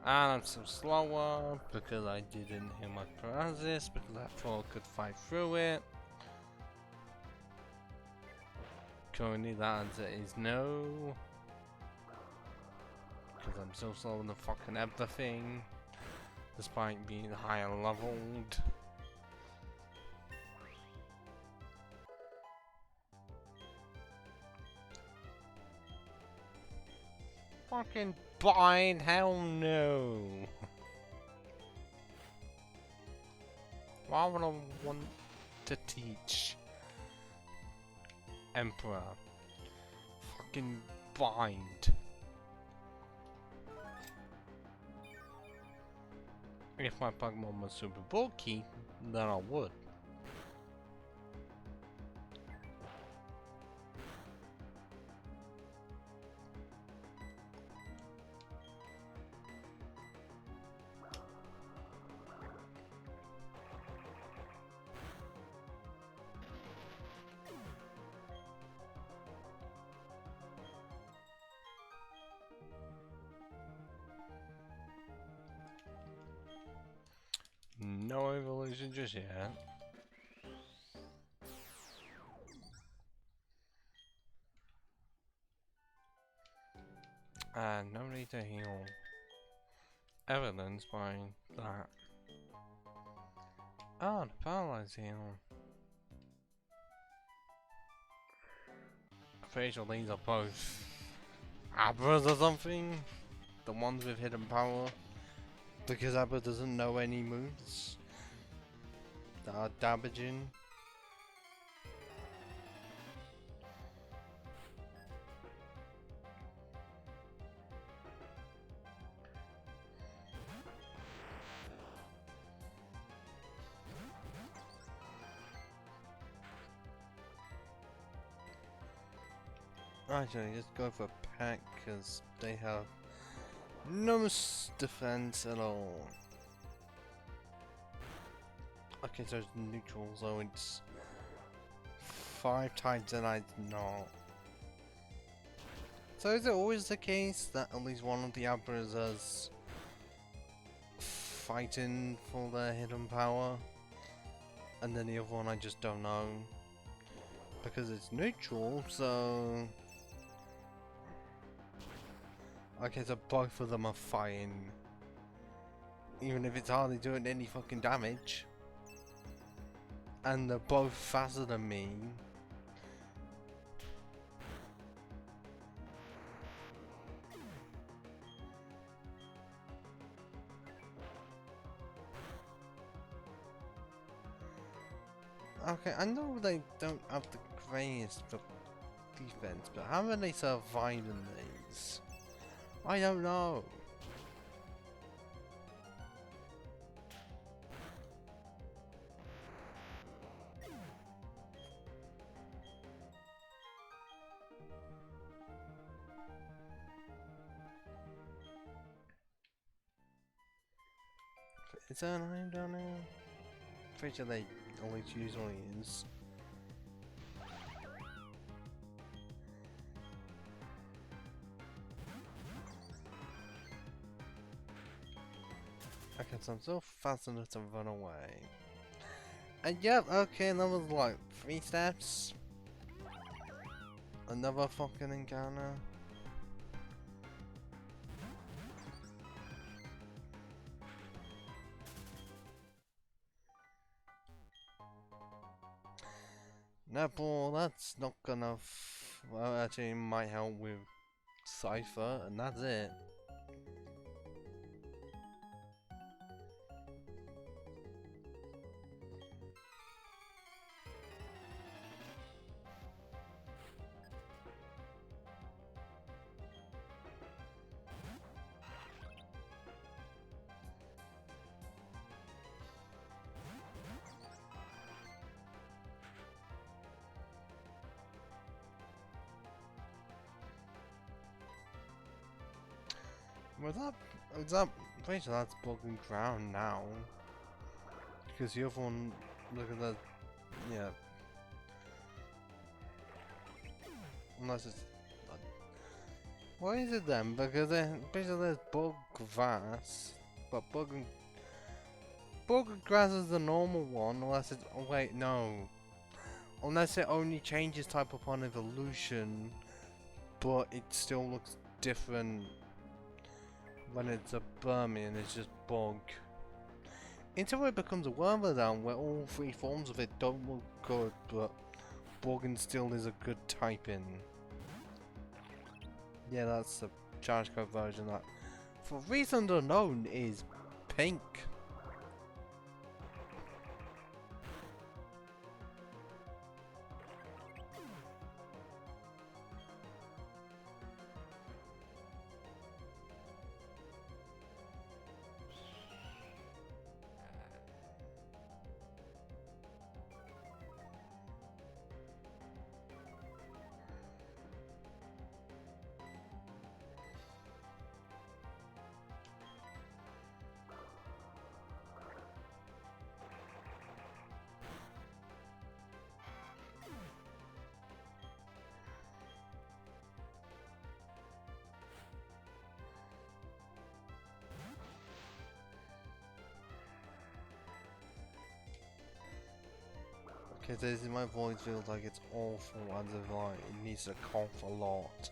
And I'm so slower because I didn't hit my paralysis because I thought I could fight through it. Currently the answer is no. Because I'm so slow in the fucking everything. Despite being higher leveled. Fucking bind, hell no. Why would I want to teach Emperor? Fucking bind. If my Pokemon was super bulky, then I would. No evolution just yet. And no need to heal. Evidence by that. Oh, the paralyzed heal. I'm pretty sure these are both Abras or something. The ones with hidden power. Because Abra doesn't know any moves that are damaging. Actually, just go for a pack because they have no defense at all. Okay, so it's neutral, so it's 5 times and I not. So is it always the case that at least one of the Abras is fighting for their hidden power? And then the other one I just don't know. Because it's neutral, so... Okay, so both of them are fighting Even if it's hardly doing any fucking damage. And they're both faster than me. Okay, I know they don't have the greatest defense, but how are they surviving these? I don't know. Is there an item down there? Pretty sure they always usually is. Okay, so I'm so fast enough to run away. And yep, okay, that was like 3 steps. Another fucking encounter. Netball, that's not gonna well, actually it might help with Cypher, and that's it. Was that, pretty sure that's broken ground now. Because the other one, look at that, yeah. Unless it's, why is it then? Because pretty sure there's bug grass, but bug grass is the normal one, unless it's, oh wait, no. Unless it only changes type upon evolution, but it still looks different when it's a Burmy and it's just bug. Until it becomes a Wormadam where all 3 forms of it don't look good, but Boggin still is a good typing. Yeah, that's the charge code version that, for reasons unknown, is pink. Because my voice feels like it's awful, as if like it needs to cough a lot.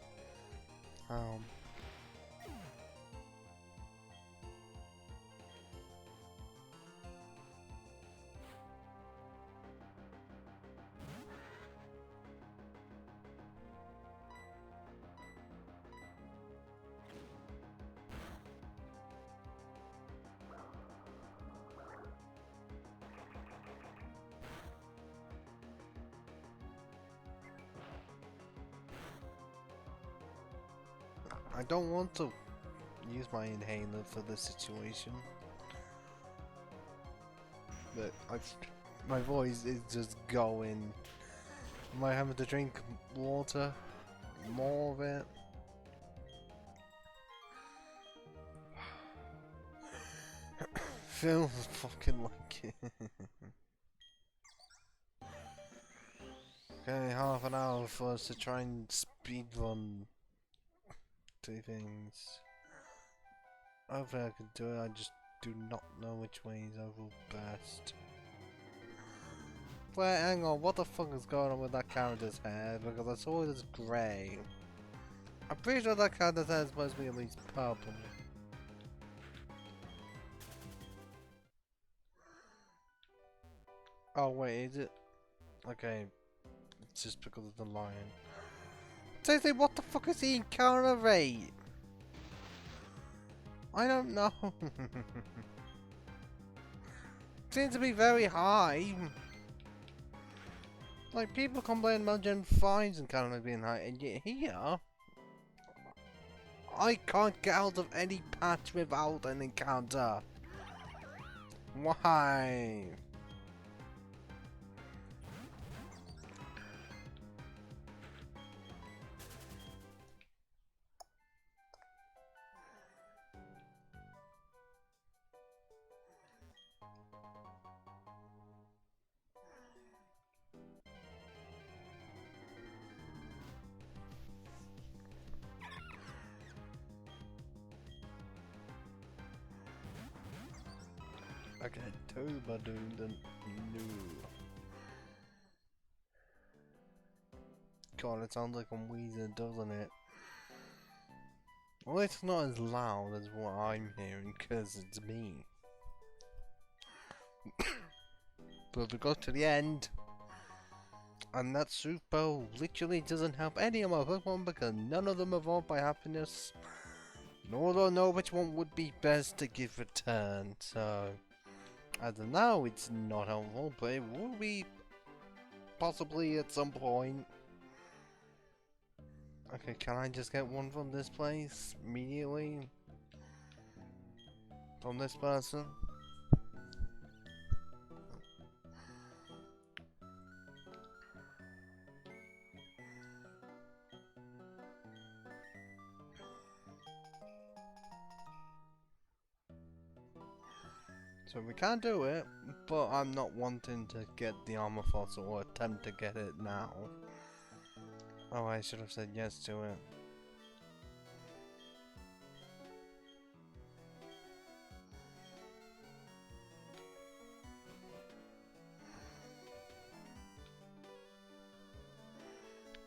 I don't want to use my inhaler for this situation, but my voice is just going. Am I having to drink water? More of it? Feels fucking like it. Okay, half an hour for us to try and speedrun 2 things. Hopefully I can do it, I just do not know which way is overall best. Wait, hang on, what the fuck is going on with that character's hair? Because I saw it as grey. I'm pretty sure that character's hair is supposed to be at least purple. Oh wait, is it? Okay, it's just because of the lion. Seriously, what the fuck is the encounter rate? I don't know. Seems to be very high. Like, people complain about Gen 5's encounter being high, and yet here, I can't get out of any patch without an encounter. Why? Okay, Tubadoon new. God, it sounds like I'm wheezing, doesn't it? Well, it's not as loud as what I'm hearing, because it's me. But we got to the end. And that super literally doesn't help any of my Pokemon because none of them evolved by happiness. Nor do I know which one would be best to give a turn, so... As of now, it's not helpful, but it will be possibly at some point. Okay, can I just get one from this place immediately? From this person? So we can do it, but I'm not wanting to get the armor fossil or attempt to get it now. Oh, I should have said yes to it.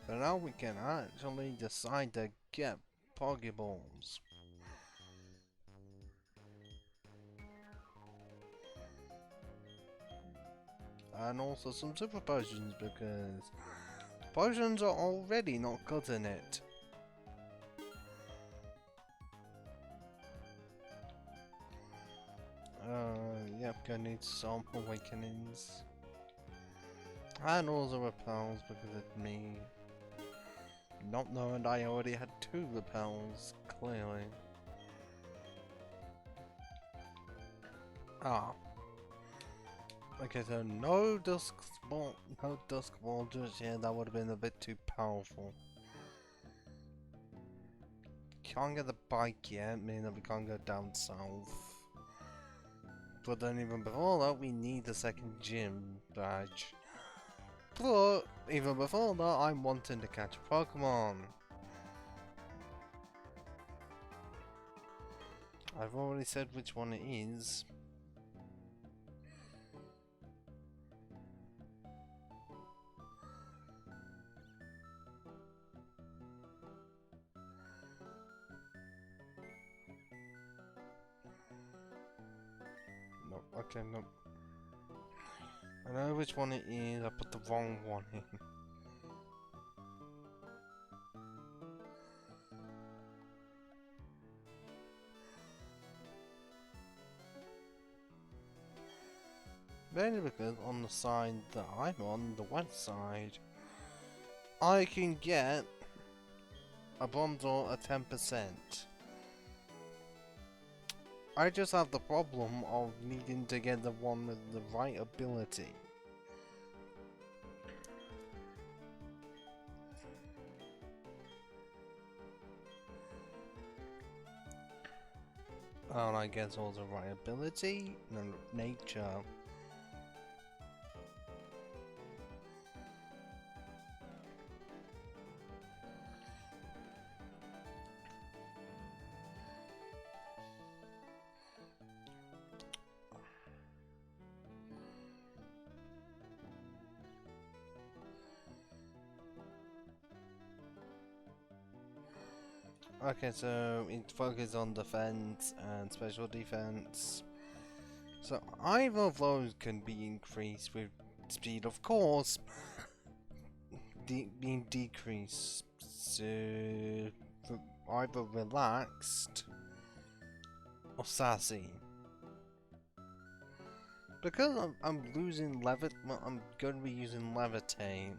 So now we can actually decide to get Pokeballs. And also some Super Potions because potions are already not cutting it. Yep, gonna need some Awakenings. And also Repels because it's me. Not knowing I already had 2 Repels, clearly. Ah. Okay, so no Dusk Ball, no Dusk Ball just yet, that would have been a bit too powerful. Can't get the bike yet, meaning that we can't go down south. But then even before that, we need the second gym badge. But even before that, I'm wanting to catch a Pokemon. I've already said which one it is. Nope, okay, nope. I know which one it is, I put the wrong one in. Mainly because on the side that I'm on, the west side, I can get a bundle at 10%. I just have the problem of needing to get the one with the right ability. And I guess also right ability, no, nature. Okay, so it focuses on defense and special defense. So either of those can be increased with speed, of course, being decreased to either relaxed or sassy. Because I'm losing well, I'm going to be using levitate.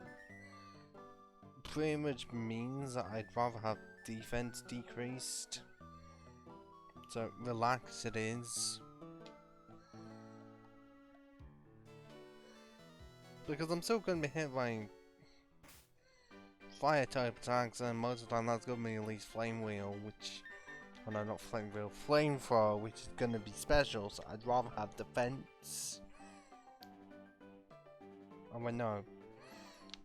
Pretty much means that I'd rather have defense decreased. So relaxed it is. Because I'm still going to be hit by fire type attacks, and most of the time that's going to be at least flame wheel, which, oh no, not flame wheel, flamethrower, which is going to be special. So I'd rather have defense. Oh wait, no,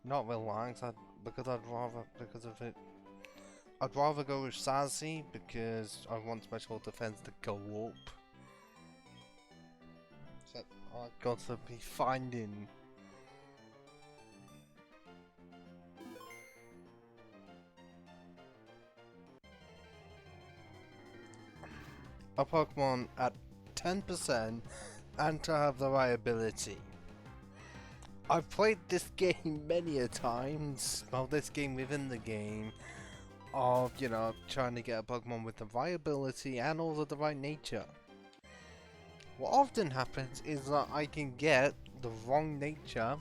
not relax. Because I'd rather go with sassy because I want special defense to go up. So I've got to be finding. A Pokemon at 10% and to have the right ability. I've played this game many a times, well, this game within the game, of, you know, trying to get a Pokemon with the right ability and also the right nature. What often happens is that I can get the wrong nature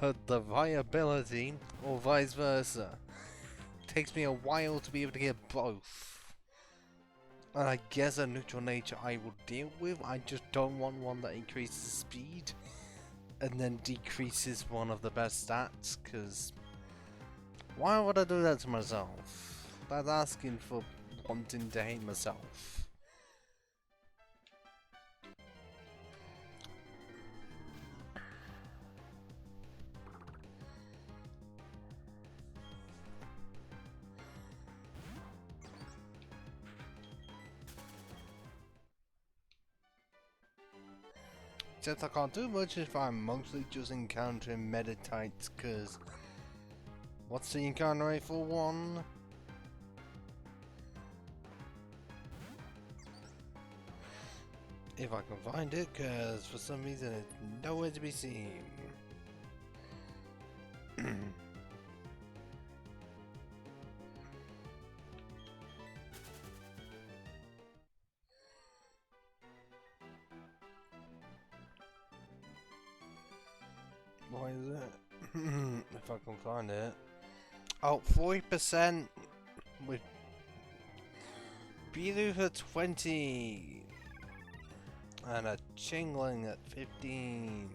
but the right ability, or vice versa. It takes me a while to be able to get both. And I guess a neutral nature I will deal with. I just don't want one that increases speed and then decreases one of the best stats, because why would I do that to myself? That's asking for wanting to hate myself. Since I can't do much if I'm mostly just encountering Meditites, cause what's the encounter rate for one? If I can find it, cause for some reason it's nowhere to be seen. Why is it? If I can find it. Oh, 40% with Bilu for 20 and a Chingling at 15.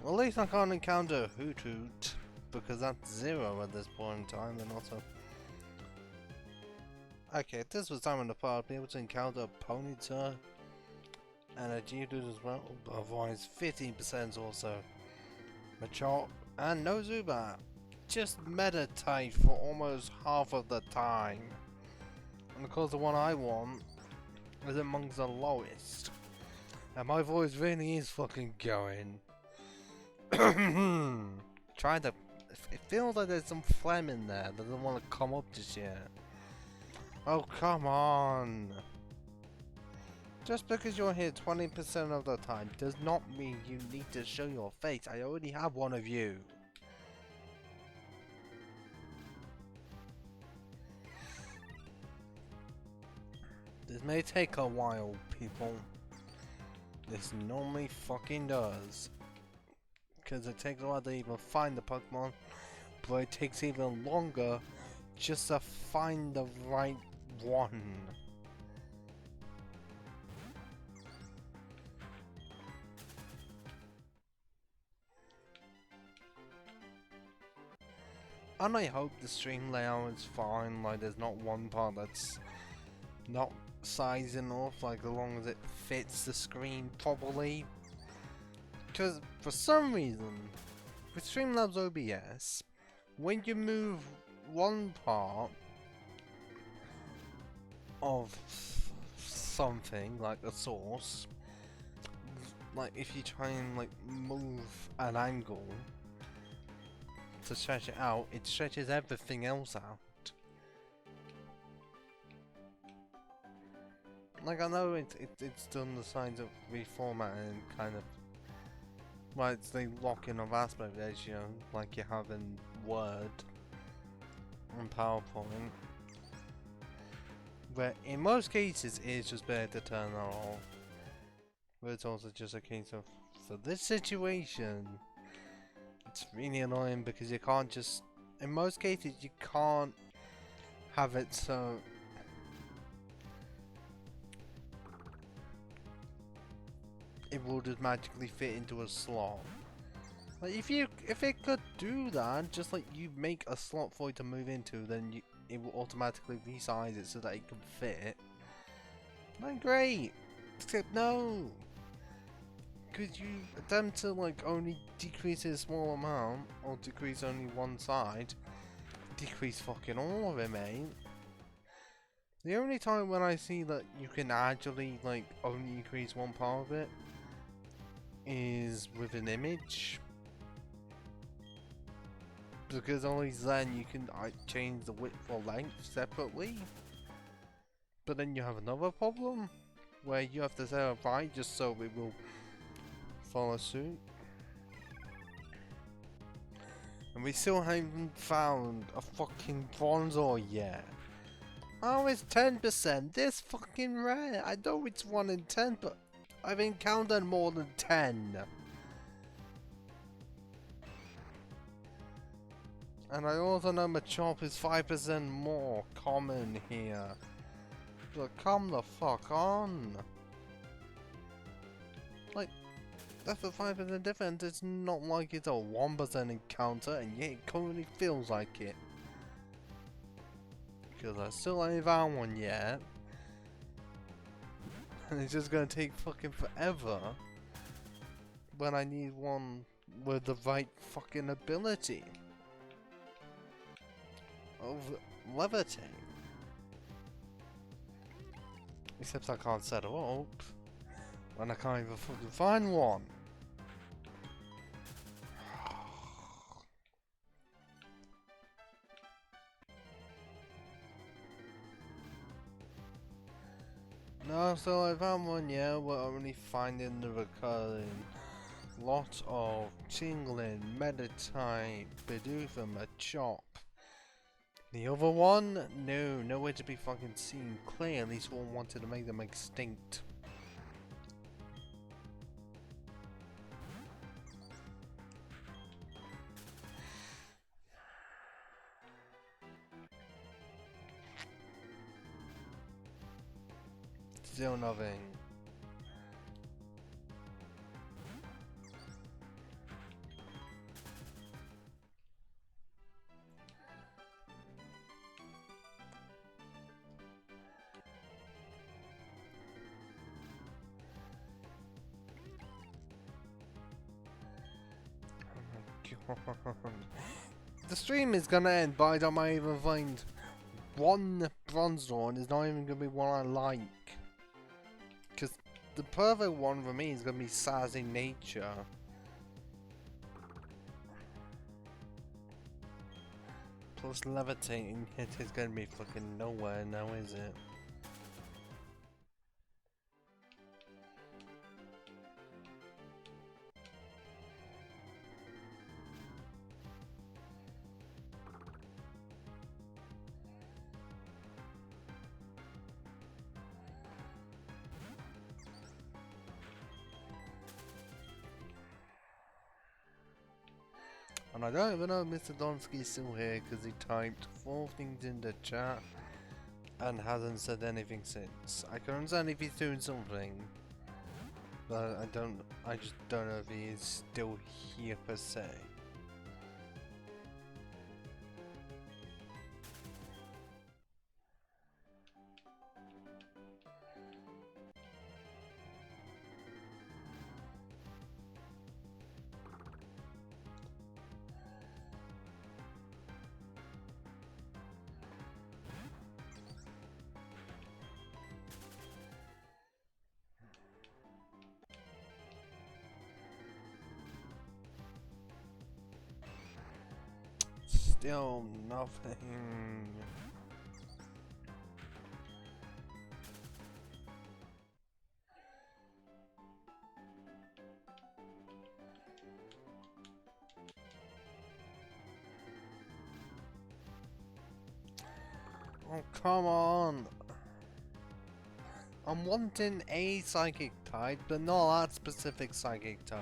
Well, at least I can't encounter a Hoot Hoot because that's 0 at this point in time, and also. Okay, if this was time in the past, I'd be able to encounter a Ponyta and a Geodude as well. Otherwise, 15% also. Machop and no Zubat. Just Meditite for almost half of the time. And of course the one I want is amongst the lowest. And my voice really is fucking going. Trying to... It feels like there's some phlegm in there that doesn't want to come up just yet. Oh, come on. Just because you're here 20% of the time does not mean you need to show your face. I already have one of you. This may take a while, people. This normally fucking does. Because it takes a while to even find the Pokemon, but it takes even longer just to find the right one. And I hope the stream layout is fine, like there's not one part that's not sizing off, like as long as it fits the screen properly. Because for some reason, with Streamlabs OBS, when you move one part of something, like a source, like if you try and like move an angle to stretch it out, it stretches everything else out. Like I know it's done the signs of reformatting kind of. why it's the locking of aspect ratio, like you have in Word and PowerPoint. Where in most cases it's just better to turn that off. But it's also just a case of, for this situation, it's really annoying because you can't just, in most cases you can't have it so it will just magically fit into a slot. Like if it could do that, just like you make a slot for it to move into, then it will automatically resize it so that it can fit. Like great, except no, because you attempt to like only decrease it a small amount or decrease only one side, decrease fucking all of it, mate. The only time when I see that you can actually like only increase one part of it is with an image. Because only then you can change the width or length separately. But then you have another problem where you have to set it right just so it will follow suit. And we still haven't found a fucking bronzor yet. Oh, it's 10%. This fucking rare. I know it's 1 in 10, but I've encountered more than 10. And I also know Machop is 5% more common here. But come the fuck on. Like, that's a 5% difference. It's not like it's a 1% encounter, and yet it currently feels like it. Because I still ain't found one yet. And it's just gonna take fucking forever. When I need one with the right fucking ability. Of levitate. Except I can't set it up. When I can't even fucking find one. No, so I found one, yeah. We're only finding the recurring lot of tingling, meditate, Bidoofa, Machop. The other one? No, nowhere to be fucking seen. Clearly someone wanted to make them extinct. Still nothing. The stream is gonna end by the time I even find one bronze door, and it's not even gonna be one I like. Because the perfect one for me is gonna be Sassy Nature. Plus levitating, it is gonna be fucking nowhere now, is it? And I don't even know if Mr. Donsky's still here because he typed 4 things in the chat and hasn't said anything since. I can understand if he's doing something, but I just don't know if he is still here per se. Still nothing. Oh, come on. I'm wanting a psychic type, but not that specific psychic type.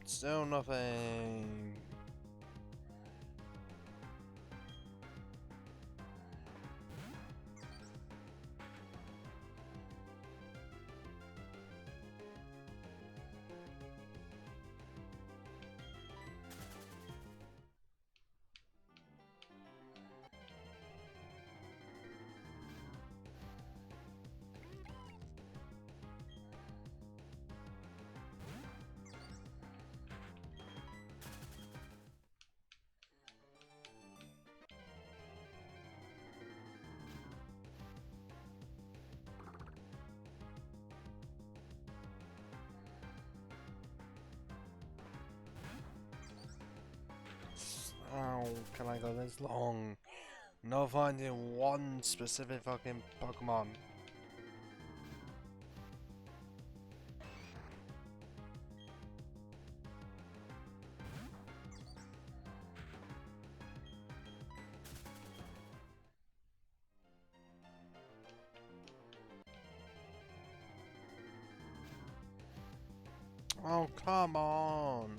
Still nothing. How can I go this long? Not finding one specific fucking Pokemon. Oh, come on.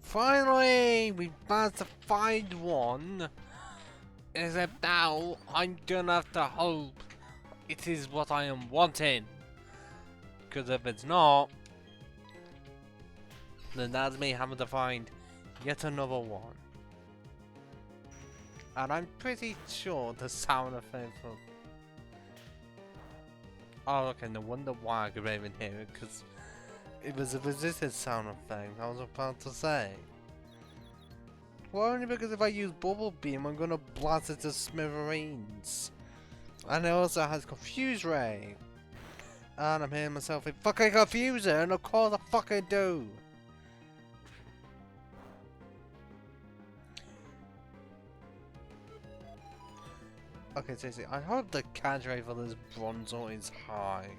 Finally, we've managed to find one. Except now, I'm gonna have to hope it is what I am wanting. Because if it's not, then that's me having to find yet another one. And I'm pretty sure the sound effect for... Oh, okay, no wonder why I could even hear it, because it was a resisted sound effect, I was about to say. Well, only because if I use Bubble Beam, I'm gonna blast it to smithereens. And it also has Confuse Ray. And I'm hearing myself a fucking confuser, and of course I fucking do. Okay, seriously, I hope the catch rate for this Bronzor is high.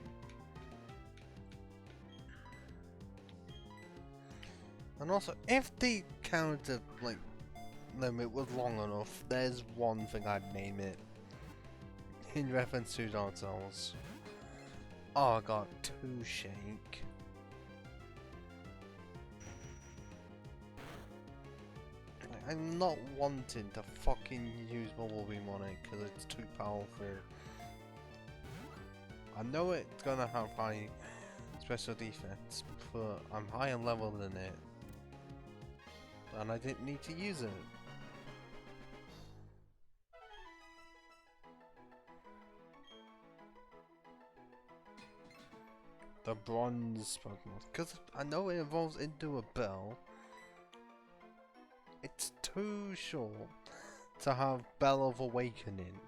And also, if the counter, like, limit was long enough, there's one thing I'd name it. In reference to Dark Souls. Oh, I got 2 shake. Like, I'm not wanting to fucking use Bubble Beam on it because it's too powerful. I know it's gonna have high special defense, but I'm higher level than it. And I didn't need to use it. The bronze Pokemon, because I know it evolves into a bell. It's too short to have Bell of Awakening.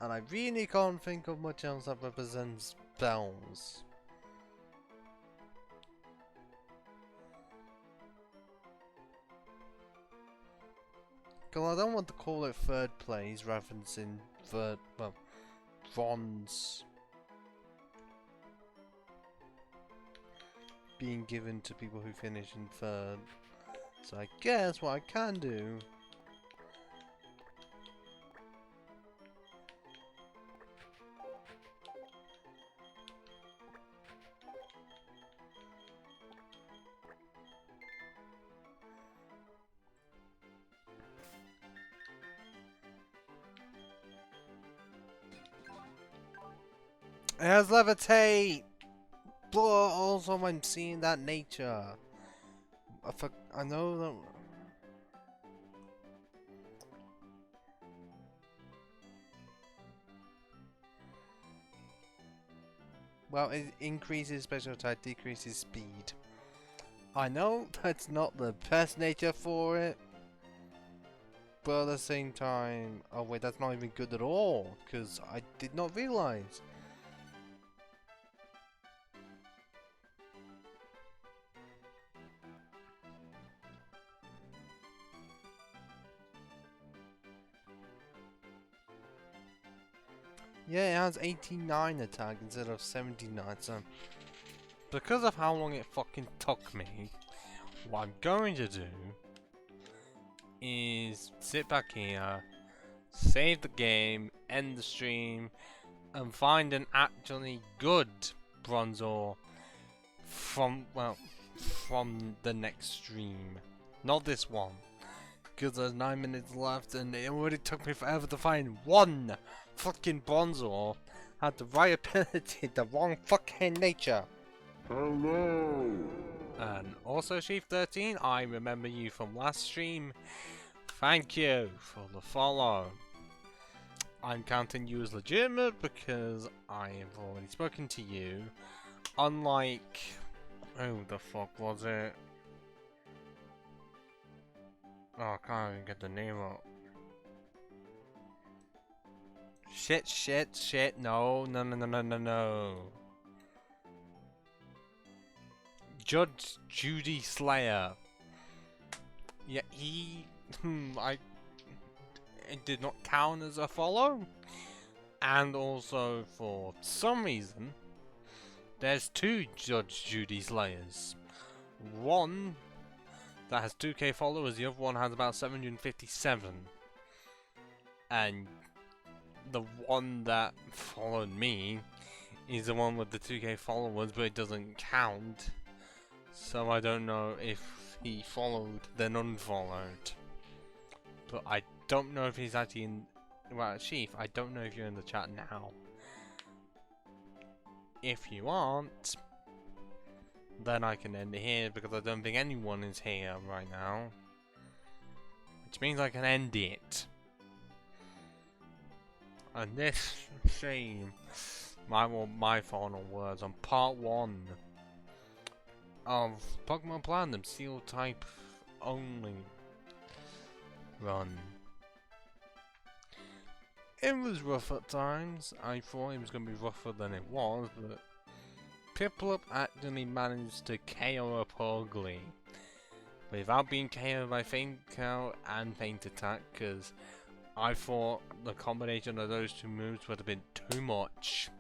And I really can't think of much else that represents bells. Because I don't want to call it third place, referencing third, well, bronze being given to people who finish in third. So I guess what I can do It has levitate! But also I'm seeing that nature. I know that... Well, it increases special attack, decreases speed. I know that's not the best nature for it. But at the same time... Oh wait, that's not even good at all. Because I did not realize. Yeah, it has 89 attack instead of 79, so... Because of how long it fucking took me, what I'm going to do is sit back here, save the game, end the stream, and find an actually good Bronzor from, well, from the next stream. Not this one. Because there's 9 minutes left and it already took me forever to find one fucking Bronzor. Had the right ability, the wrong fucking nature. Hello! And also Chief 13, I remember you from last stream. Thank you for the follow. I'm counting you as legitimate because I have already spoken to you. Unlike... who the fuck was it? Oh, I can't even get the name up. Shit, no. Judge Judy Slayer. Yeah, he... it did not count as a follow. And also, for some reason, there's two Judge Judy Slayers. One that has 2k followers, the other one has about 757. And the one that followed me is the one with the 2k followers, but it doesn't count. So I don't know if he followed then unfollowed. But I don't know if he's actually in... Well, Chief, I don't know if you're in the chat now. If you aren't, then I can end it here because I don't think anyone is here right now. Which means I can end it. And this stream, my final words on part 1 of Pokemon Platinum Steel type only run. It was rough at times. I thought it was going to be rougher than it was, but Piplup actually managed to KO up ugly without being KO'd by Faint Cow and Faint Attack, because I thought the combination of those two moves would have been too much.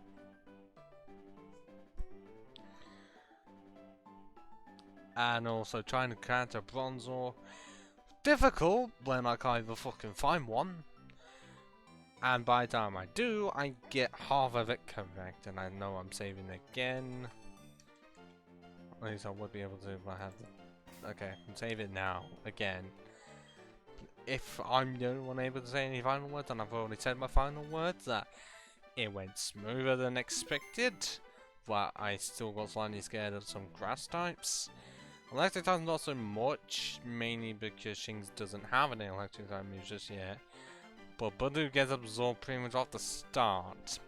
And also trying to counter Bronzor, difficult when I can't even fucking find one. And by the time I do, I get half of it correct, and I know I'm saving again. At least I would be able to if I have the... Okay, I can save it now, again. If I'm the only one able to say any final words, and I've already said my final words, that it went smoother than expected, but I still got slightly scared of some grass types. Electric types not so much, mainly because Shinx doesn't have any electric type moves just yet. But Budu gets absorbed pretty much off the start.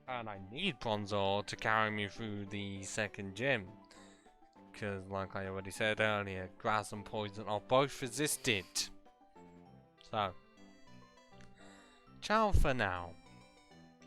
And I need Bronzor to carry me through the second gym. Because like I already said earlier, grass and poison are both resisted. So, ciao for now.